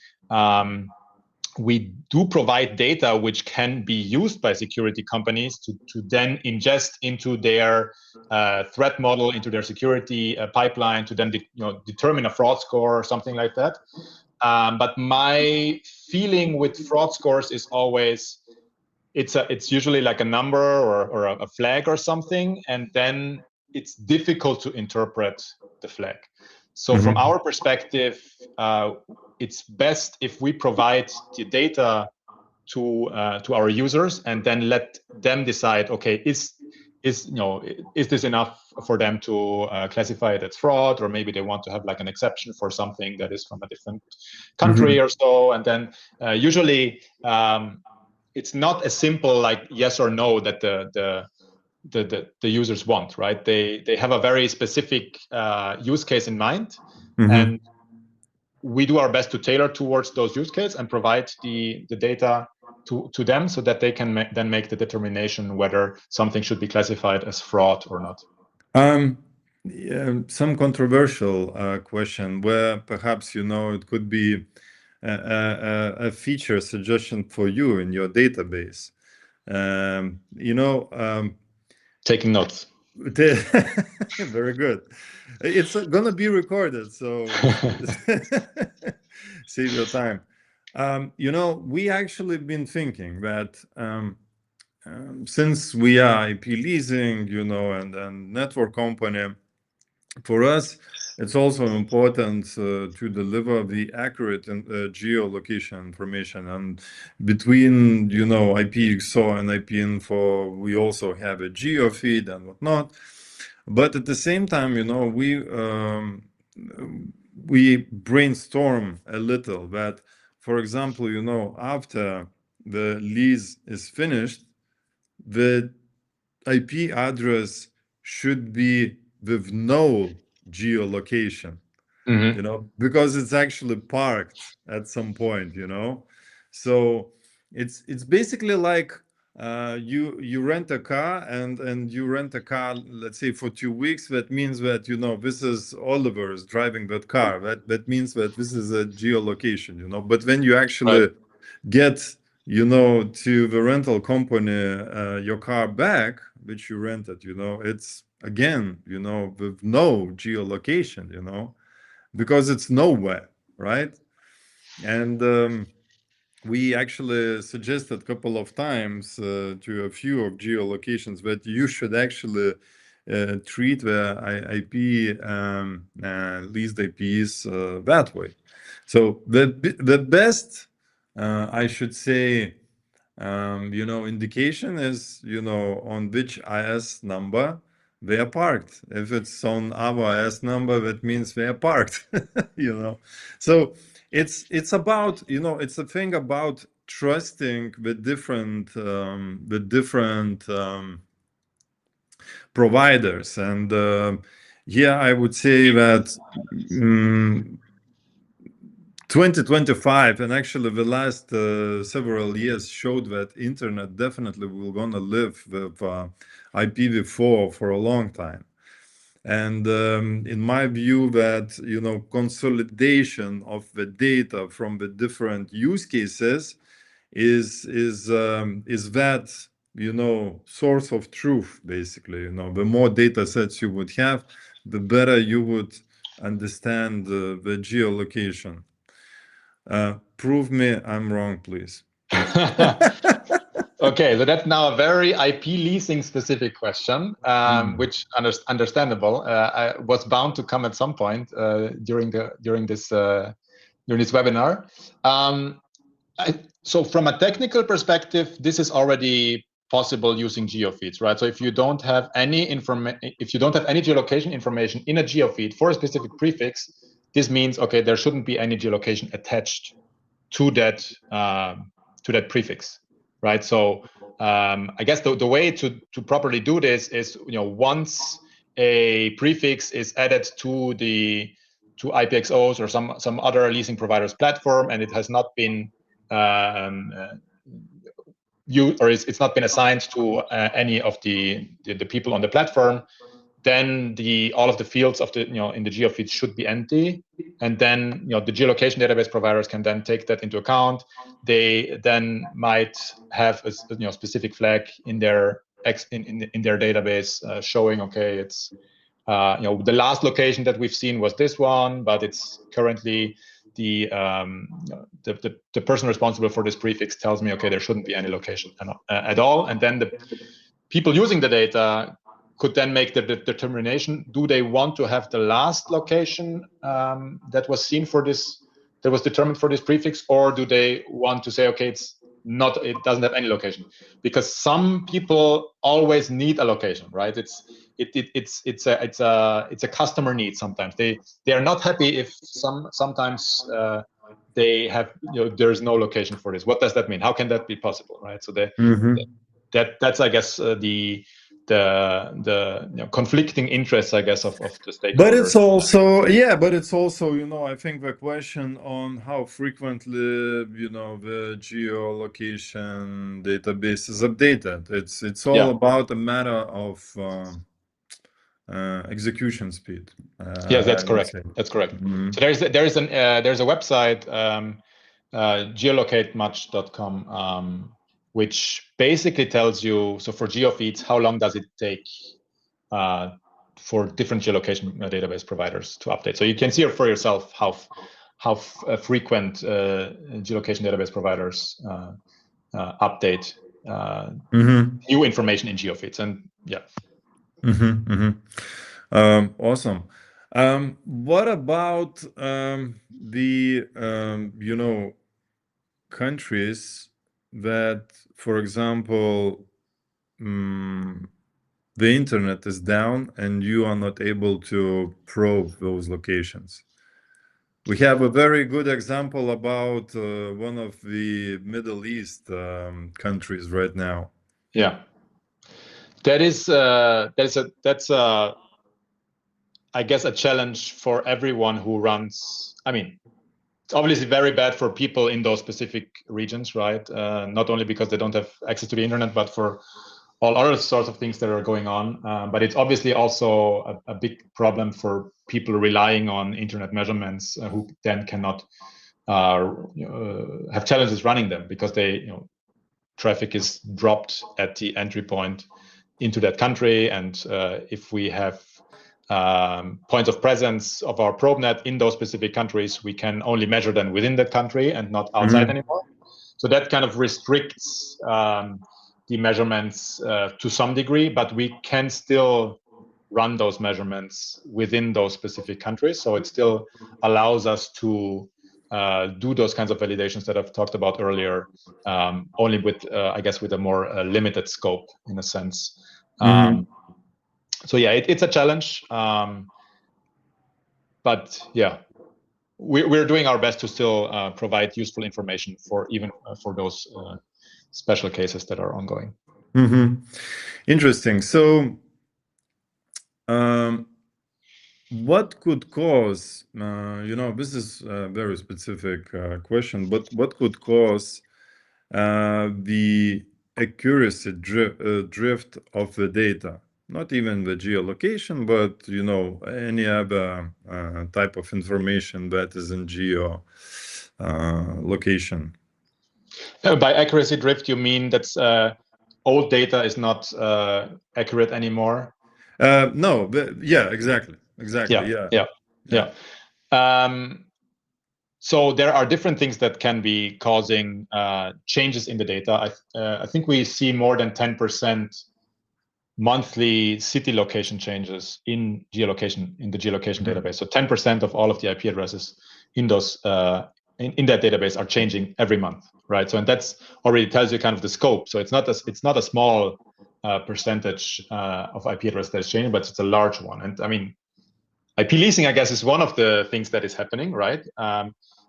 We do provide data which can be used by security companies to then ingest into their threat model, into their security pipeline, to then determine a fraud score or something like that. But my feeling with fraud scores is always it's usually like a number or a flag or something, and then it's difficult to interpret the flag. So from our perspective, it's best if we provide the data to our users and then let them decide, okay, is this enough for them to classify it as fraud, or maybe they want to have like an exception for something that is from a different country or so. And then usually it's not as simple like yes or no that the users want, right? They have a very specific use case in mind, and we do our best to tailor towards those use cases and provide the data to them so that they can then make the determination whether something should be classified as fraud or not. Some controversial question, where perhaps it could be a feature suggestion for you in your database. Taking notes. Very good. It's gonna be recorded, so save your time. We actually been thinking that since we are IP leasing, and network company, for us, it's also important to deliver the accurate geolocation information. And between, IPXO and IPinfo, we also have a geo feed and whatnot. But at the same time, we brainstorm a little that, for example, after the lease is finished, the IP address should be with no geolocation, because it's actually parked at some point, So it's basically like you rent a car, and you rent a car, let's say, for 2 weeks. That means that this is Oliver is driving that car. That means that this is a geolocation, But when you actually get to the rental company your car back, which you rented, it's again, with no geolocation, because it's nowhere, right? And we actually suggested a couple of times to a few of geolocations that you should actually treat the IP leased IPs that way. So the best, I should say, indication is, on which IS number they are parked. If it's on our S number, that means they are parked. So it's about, it's a thing about trusting the different providers. And yeah, I would say that 2025 and actually the last several years showed that internet definitely will gonna live with IPv4 for a long time. And in my view, that consolidation of the data from the different use cases is that source of truth. Basically, the more data sets you would have, the better you would understand the geolocation. Prove me I'm wrong, please. Okay, so that's now a very IP leasing specific question, which understandable. I was bound to come at some point during this webinar. So from a technical perspective, this is already possible using geofeeds, right? So if you don't have any geolocation information in a geofeed for a specific prefix, this means okay, there shouldn't be any geolocation attached to that prefix, right? So I guess the way to properly do this is once a prefix is added to IPXOs or some other leasing provider's platform, and it has not been it's not been assigned to any of the people on the platform, then all of the fields of the in the geofeed should be empty, and then the geolocation database providers can then take that into account. They then might have a specific flag in their in their database showing okay, it's the last location that we've seen was this one, but it's currently the person responsible for this prefix tells me okay, there shouldn't be any location at all, and then the people using the data could then make the determination: do they want to have the last location that was seen for this, that was determined for this prefix, or do they want to say okay, it doesn't have any location? Because some people always need a location, right? It's a customer need. Sometimes they are not happy if sometimes they have there's no location for this. What does that mean? How can that be possible, right? So that's I guess the conflicting interests, I guess, of the stakeholders. But it's also, I think the question on how frequently, the geolocation database is updated. It's all about a matter of execution speed. Yes, that's correct. That's correct. So there's a website, geolocatemuch.com, which basically tells you, so for geofeeds, how long does it take for different geolocation database providers to update. So you can see for yourself how frequent geolocation database providers update new information in geofeeds. And yeah. Awesome. What about the countries that, for example, the internet is down and you are not able to probe those locations? We have a very good example about one of the Middle East countries right now. Yeah, that's I guess a challenge for everyone who runs. I mean, it's obviously very bad for people in those specific regions, right? Not only because they don't have access to the internet, but for all other sorts of things that are going on. But it's obviously also a big problem for people relying on internet measurements who then cannot have challenges running them because traffic is dropped at the entry point into that country. And if we have points of presence of our probe net in those specific countries, we can only measure them within that country and not outside anymore. So that kind of restricts the measurements to some degree, but we can still run those measurements within those specific countries. So it still allows us to do those kinds of validations that I've talked about earlier, only with, I guess, with a more limited scope in a sense. So yeah, it's a challenge, but yeah, we're doing our best to still provide useful information for even for those special cases that are ongoing. Interesting. So, what could cause, this is a very specific question, but what could cause the accuracy drift of the data? Not even the geolocation, but, any other type of information that is in geo location. By accuracy drift, you mean that's old data is not accurate anymore? No, yeah, exactly. Yeah. So there are different things that can be causing changes in the data. I think we see more than 10% monthly city location changes in the geolocation database. So 10% of all of the IP addresses in those in that database are changing every month, right? So and that's already tells you kind of the scope. So it's not a small percentage of IP address that is changing, but it's a large one. And I mean, IP leasing, I guess, is one of the things that is happening, right?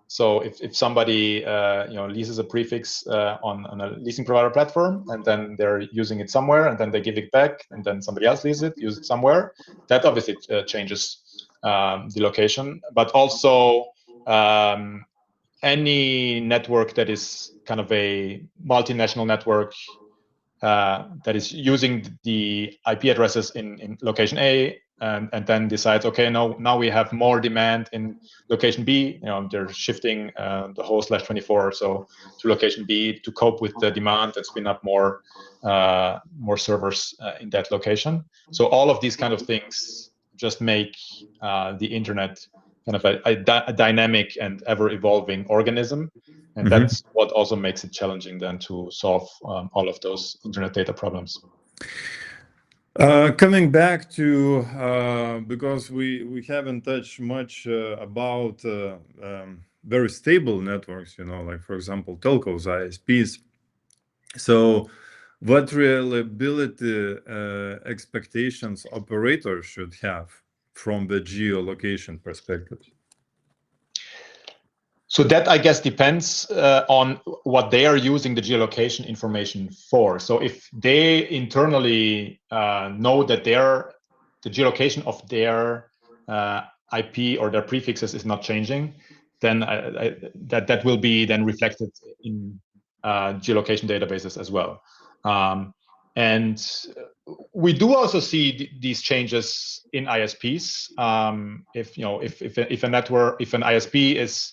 So if somebody leases a prefix on a leasing provider platform, and then they're using it somewhere, and then they give it back, and then somebody else leases it, use it somewhere, that obviously changes the location. But also any network that is kind of a multinational network that is using the IP addresses in location A, and then decides, okay, now we have more demand in location B. They're shifting the whole /24 or so to location B to cope with the demand and spin up more servers in that location. So all of these kind of things just make the internet kind of a dynamic and ever evolving organism. And that's what also makes it challenging then to solve all of those internet data problems. Coming back to, because we haven't touched much about very stable networks, like, for example, telcos, ISPs. So what reliability expectations operators should have from the geolocation perspective? So that, I guess, depends on what they are using the geolocation information for. So if they internally know that the geolocation of their IP or their prefixes is not changing, then that will be then reflected in geolocation databases as well. And we do also see these changes in ISPs. If an ISP is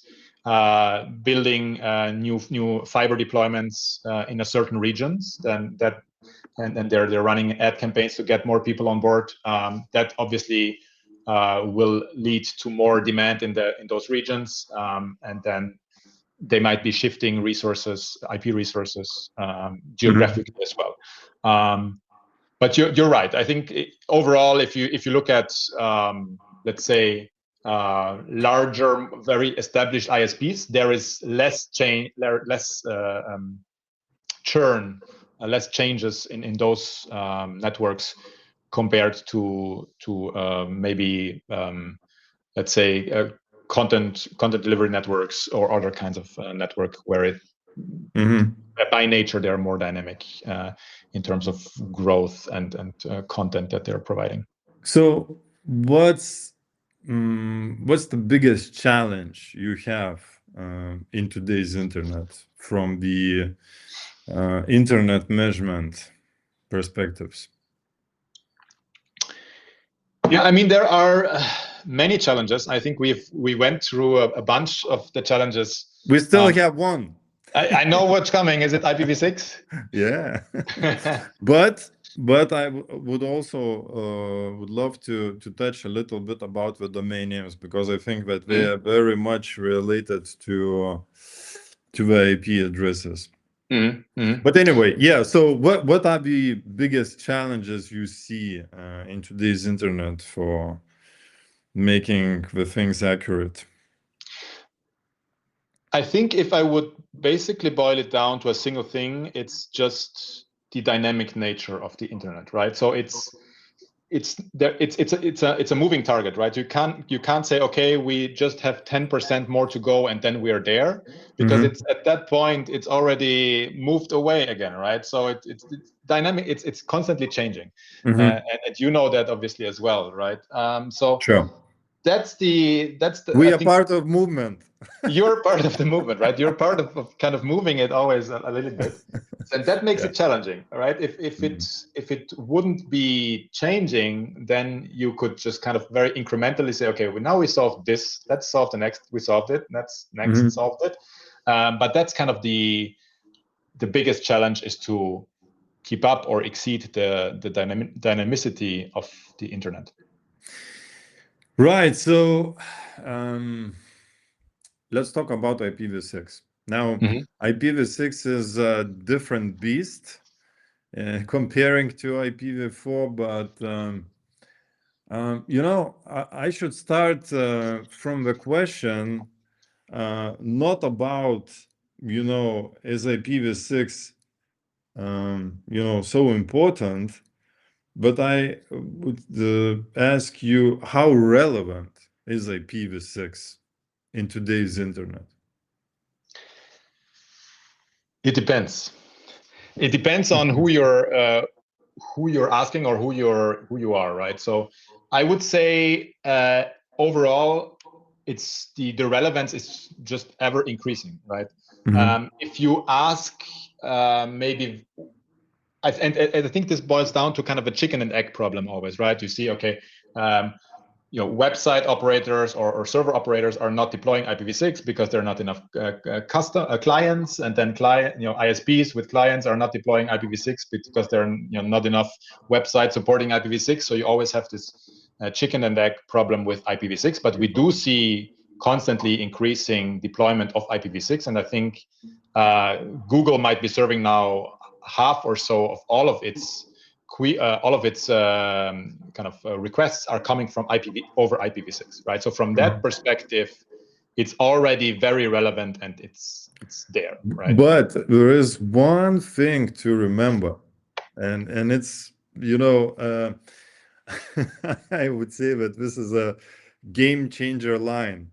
building new fiber deployments in a certain regions, then and they're running ad campaigns to get more people on board. That obviously will lead to more demand in those regions, and then they might be shifting resources, IP resources, geographically as well. But you're right. I think overall, if you look at let's say larger, very established ISPs, there is less change, less churn, less changes in those networks compared to maybe let's say content delivery networks or other kinds of network where by nature they're more dynamic in terms of growth and content that they're providing. So what's the biggest challenge you have in today's internet from the internet measurement perspectives? Yeah, I mean, there are many challenges. I think we went through a bunch of the challenges. We still have one. I know what's coming. Is it IPv6? Yeah. But I would also would love to touch a little bit about the domain names, because I think that they are very much related to the IP addresses. But anyway, yeah. So what are the biggest challenges you see in today's internet for making the things accurate? I think if I would basically boil it down to a single thing, it's just the dynamic nature of the internet, right? So it's it's a moving target, right? You can't say, okay, we just have 10% more to go and then we are there, because it's at that point it's already moved away again, right? So it's dynamic, it's constantly changing, and you know that obviously as well, right? So Sure. that's the We I are think part of movement. you're part of the movement, right? You're part of kind of moving it always a little bit, and that makes it challenging, right? If it wouldn't be changing, then you could just kind of very incrementally say, okay, well, now we solved this, let's solve the next. We solved it, that's next, solved it. But that's kind of the biggest challenge, is to keep up or exceed the dynamicity of the internet. Right. So let's talk about IPv6. Now, IPv6 is a different beast comparing to IPv4, but I should start from the question, not about, is IPv6, so important, but I would ask you, how relevant is IPv6 in today's internet? It depends. It depends on who you're asking, or who you are, right? So I would say overall, it's the relevance is just ever increasing, right? If you ask, maybe, and I think this boils down to kind of a chicken and egg problem always, right? You see, okay, website operators or server operators are not deploying IPv6 because there are not enough clients, and then ISPs with clients are not deploying IPv6 because there are not enough websites supporting IPv6. So you always have this chicken and egg problem with IPv6. But we do see constantly increasing deployment of IPv6, and I think Google might be serving now half or so of all of its kind of requests are coming from over IPv6, right? So from that perspective, it's already very relevant, and it's there, right? But there is one thing to remember, and it's, I would say that this is a game changer line.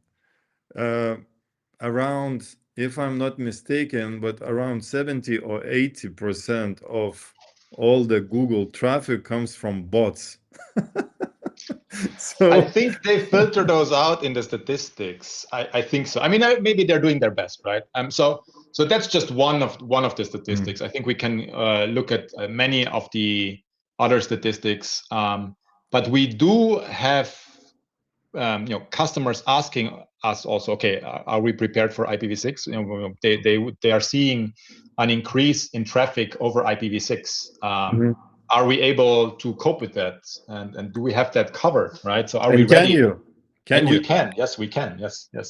Around, if I'm not mistaken, but around 70 or 80% of all the Google traffic comes from bots. I think they filter those out in the statistics. I think so. I mean, maybe they're doing their best, right? So that's just one of the statistics. I think we can look at many of the other statistics, but we do have customers asking us also, okay, are we prepared for IPv6? They are seeing an increase in traffic over IPv6. Are we able to cope with that? And do we have that covered, right? So are we ready? We can. Yes, we can. Yes, we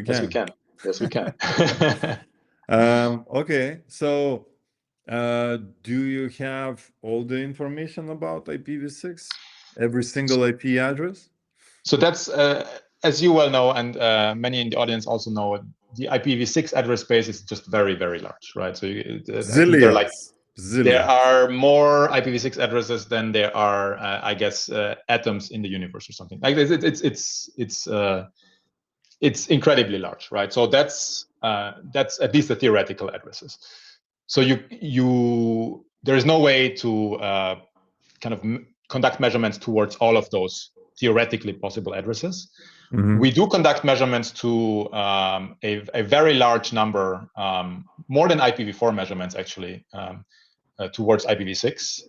can. Yes, we can. Okay, so do you have all the information about IPv6? Every single IP address? So that's, as you well know, and many in the audience also know, the IPv6 address space is just very, very large, right? So Zillions. There are more IPv6 addresses than there are, I guess, atoms in the universe or something. Like it's incredibly large, right? So that's at least the theoretical addresses. So there is no way to kind of conduct measurements towards all of those theoretically possible addresses. We do conduct measurements to a very large number, more than IPv4 measurements actually, towards IPv6,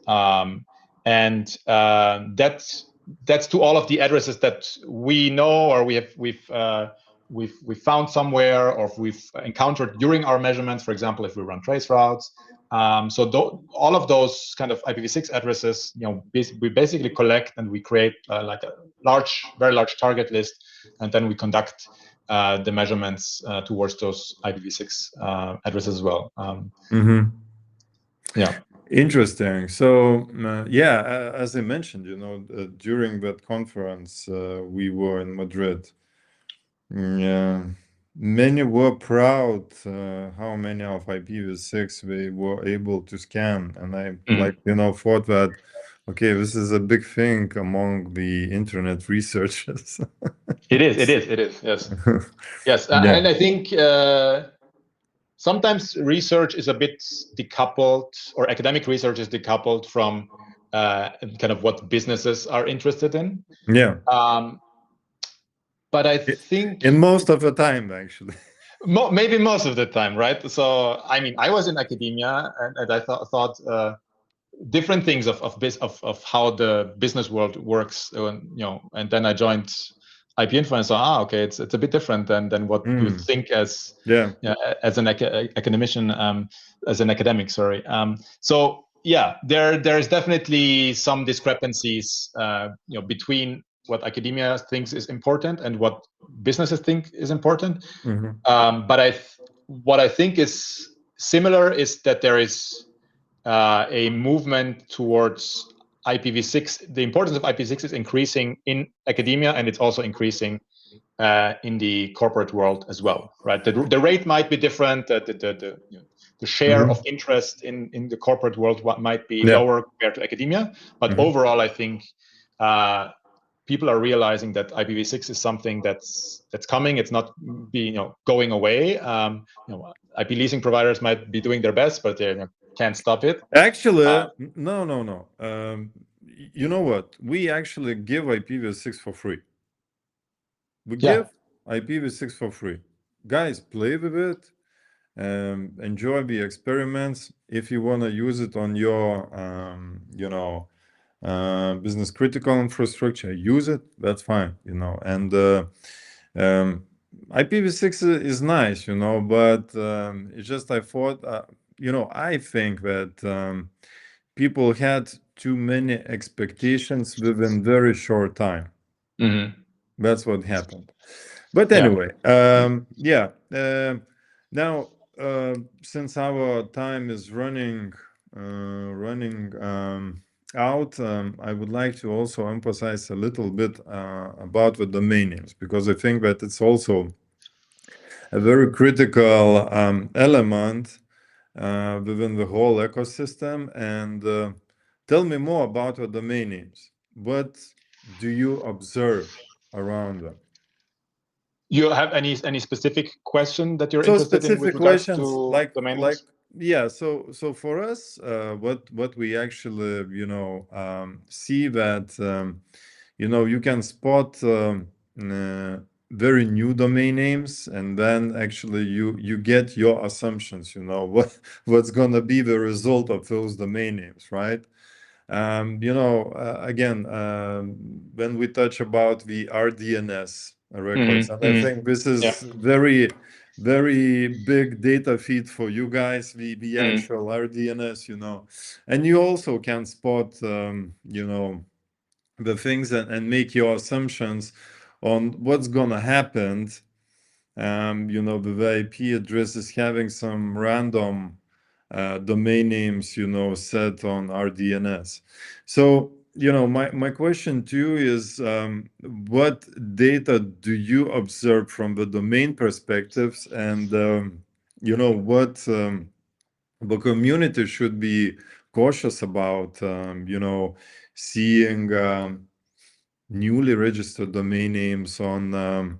and that's to all of the addresses that we know, or we've found somewhere, or we've encountered during our measurements. For example, if we run trace routes. All of those kind of IPv6 addresses, we basically collect, and we create like a very large target list, and then we conduct the measurements towards those IPv6 addresses as well. Yeah. Interesting. So as I mentioned, during that conference, we were in Madrid. Many were proud how many of IPv6 we were able to scan, and I thought that Okay, this is a big thing among the internet researchers. It is. Yes. Yes. Yeah. And I think sometimes research is a bit decoupled, or academic research is decoupled from kind of what businesses are interested in. Yeah. But I think In most of the time, actually. maybe most of the time, right? So, I mean, I was in academia, and I thought different things of how the business world works, and then I joined IPinfo and saw, okay, it's a bit different than what you think as Yeah. as an academician, as an academic, sorry. So yeah, there is definitely some discrepancies, between what academia thinks is important and what businesses think is important. But what I think is similar is that there is a movement towards IPv6. The importance of IPv6 is increasing in academia, and it's also increasing in the corporate world as well, right? The rate might be different. The share of interest in the corporate world might be lower compared to academia, but overall, I think people are realizing that IPv6 is something that's coming. It's not going away. IP leasing providers might be doing their best, but they can't stop it. Actually, no. You know what? We actually give IPv6 for free. We give IPv6 for free. Guys, play with it. Enjoy the experiments. If you want to use it on your, business critical infrastructure, use it. That's fine, And IPv6 is nice, but it's just I thought, I think that people had too many expectations within very short time. That's what happened. But anyway, now since our time is running out, I would like to also emphasize a little bit about the domain names, because I think that it's also a very critical element within the whole ecosystem. And tell me more about the domain names. What do you observe around them? You have any specific question that you're So interested in with specific regards questions to like domain names? yeah. So for us, what we actually see that you can spot very new domain names, and then actually you get your assumptions. What's gonna be the result of those domain names, right? Again, when we touch about the RDNS records, and I think this is very, very big data feed for you guys, the actual RDNS, and you also can spot, the things and make your assumptions on what's gonna happen. The IP address is having some random domain names, set on RDNS. So, my question to you is, what data do you observe from the domain perspectives, and what the community should be cautious about, seeing newly registered domain names on.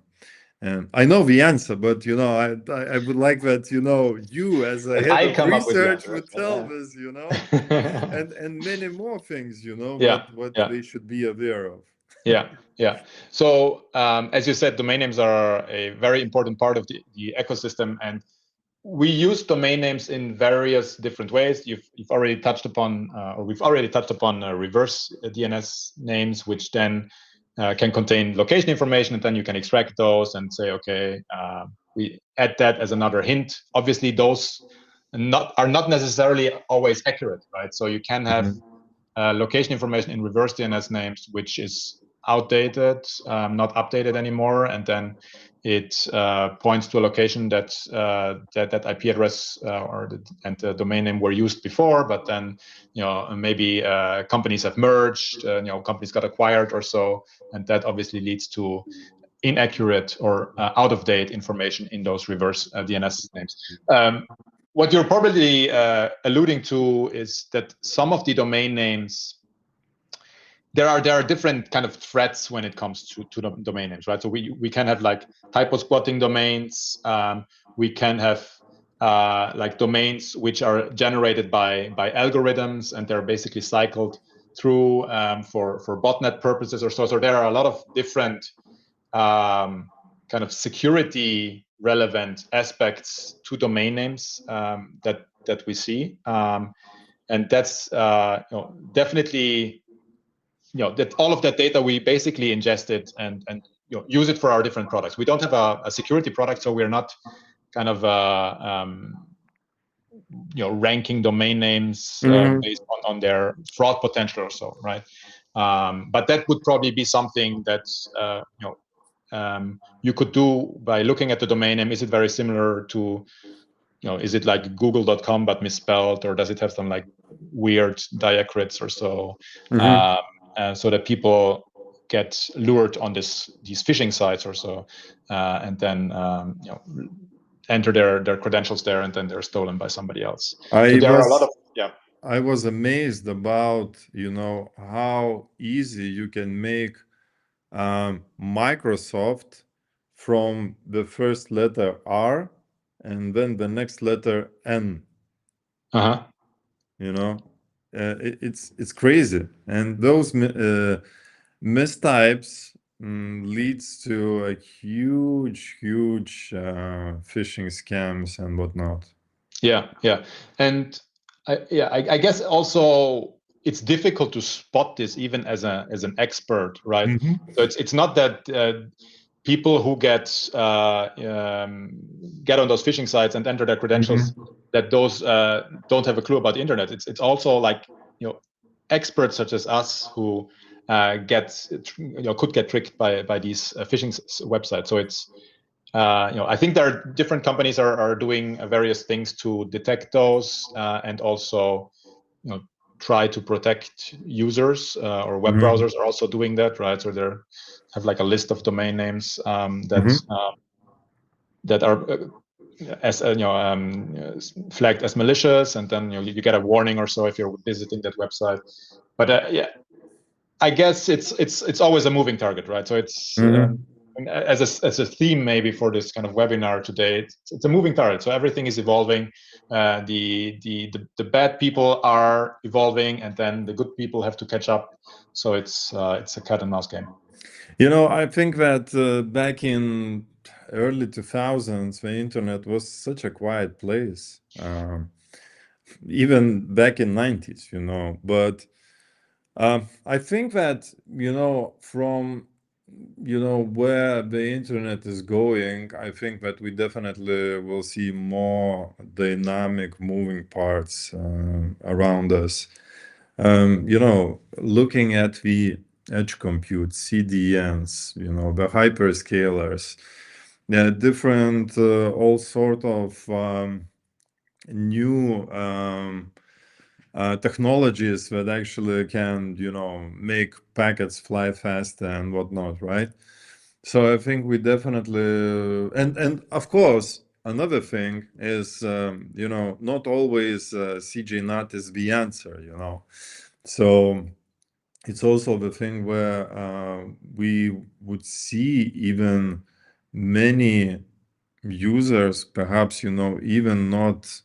And I know the answer, but I would like that you as a head I of come up with the research answer. would tell this, and many more things, Yeah, what yeah. they should be aware of. Yeah. So as you said, domain names are a very important part of the ecosystem, and we use domain names in various different ways. You've already touched upon, or we've already touched upon reverse DNS names, which then can contain location information, and then you can extract those and say, okay, we add that as another hint. Obviously, those are not necessarily always accurate, right? So you can have location information in reverse DNS names, which is outdated, not updated anymore, and then it points to a location that that IP address and the domain name were used before, but then maybe companies have merged, companies got acquired or so, and that obviously leads to inaccurate or out of date information in those reverse DNS names. What you're probably alluding to is that some of the domain names there are different kind of threats when it comes to the domain names, right? So we can have like typo squatting domains. We can have like domains which are generated by algorithms, and they're basically cycled through for botnet purposes or so. So there are a lot of different kind of security relevant aspects to domain names that we see, and that's definitely that all of that data we basically ingested and use it for our different products. We don't have a security product, so we're not kind of ranking domain names based on their fraud potential or so, right? But that would probably be something that's you could do by looking at the domain name. Is it very similar to, is it like google.com but misspelled, or does it have some like weird diacritics or so, so that people get lured on these phishing sites or so, and then enter their credentials there, and then they're stolen by somebody else. So there are a lot of I was amazed about how easy you can make Microsoft from the first letter R and then the next letter N. It's crazy, and those mistypes leads to a huge phishing scams and whatnot. Yeah, and I guess also it's difficult to spot this even as an expert, right? So it's not that people who get on those phishing sites and enter their credentials that those don't have a clue about the internet. It's also like experts such as us who could get tricked by these phishing websites. So it's I think there are different companies are doing various things to detect those and also try to protect users, or web browsers are also doing that, right? So they have like a list of domain names that are as flagged as malicious, and then you get a warning or so if you're visiting that website. But I guess it's always a moving target, right? So it's as a theme maybe for this kind of webinar today, it's a moving target. So everything is evolving. The bad people are evolving, and then the good people have to catch up. So it's a cat and mouse game. I think that back in early 2000s, the internet was such a quiet place. Even back in 90s, but I think that from where the internet is going, I think that we definitely will see more dynamic moving parts around us. Looking at the edge compute, CDNs, the hyperscalers, different all sort of new technologies that actually can, make packets fly faster and whatnot, right? So I think we definitely, and of course, another thing is, not always CJ is the answer, So it's also the thing where we would see even many users, perhaps, even not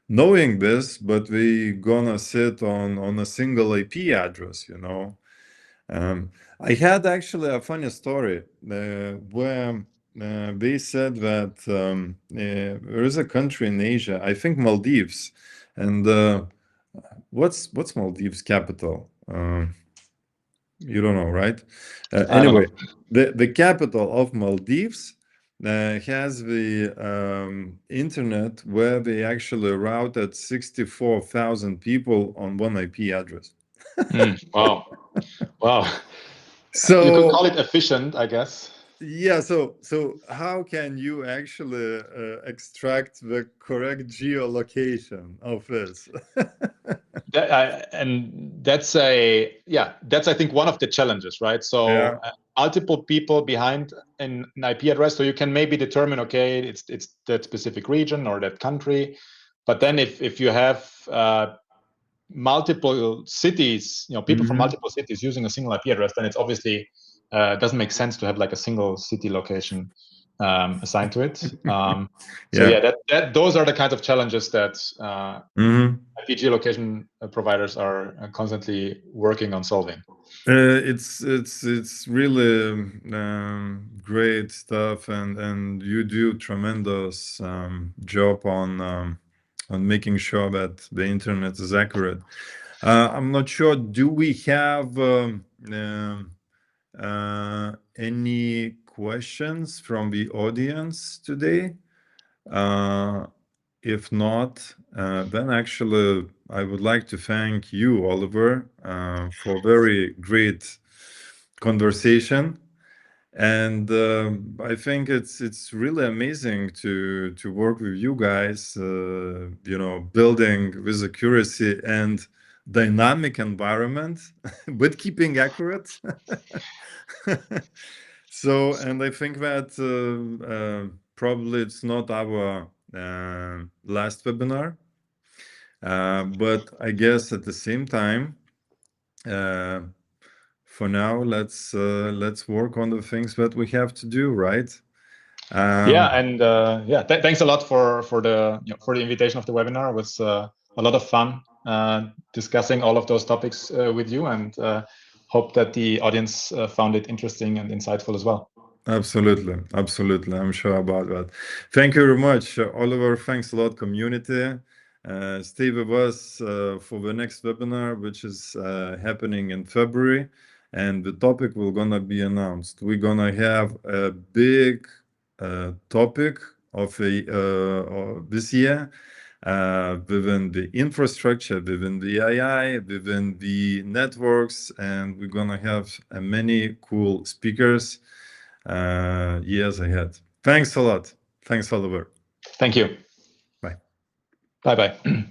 knowing this, but we gonna sit on a single IP address, I had actually a funny story where they said that there is a country in Asia, I think Maldives, and what's Maldives capital? You don't know, right? Anyway, the capital of Maldives has the internet where they actually routed 64,000 people on one IP address. Wow. So you could call it efficient, I guess. Yeah, so how can you actually extract the correct geolocation of this? And that's I think one of the challenges, right? So multiple people behind an IP address, so you can maybe determine, okay, it's that specific region or that country, but then if you have multiple cities, people from multiple cities using a single IP address, then it's obviously doesn't make sense to have like a single city location assigned to it. So those are the kinds of challenges that IP geolocation providers are constantly working on solving. It's really great stuff, and you do tremendous job on making sure that the internet is accurate. I'm not sure. Do we have any questions from the audience today? If not, then actually I would like to thank you, Oliver, for very great conversation. And I think it's really amazing to work with you guys, building with accuracy and dynamic environment, but keeping accurate. So, and I think that probably it's not our last webinar, but I guess at the same time, for now, let's work on the things that we have to do, right? Thanks a lot for the invitation of the webinar. It was a lot of fun discussing all of those topics with you, and hope that the audience found it interesting and insightful as well. Absolutely. I'm sure about that. Thank you very much, Oliver. Thanks a lot, community. Stay with us for the next webinar, which is happening in February, and the topic will gonna be announced. We're gonna have a big topic of this year within the infrastructure, within the AI, within the networks, and we're gonna have many cool speakers years ahead. Thanks a lot. Thanks, Oliver. Thank you. Bye. Bye-bye.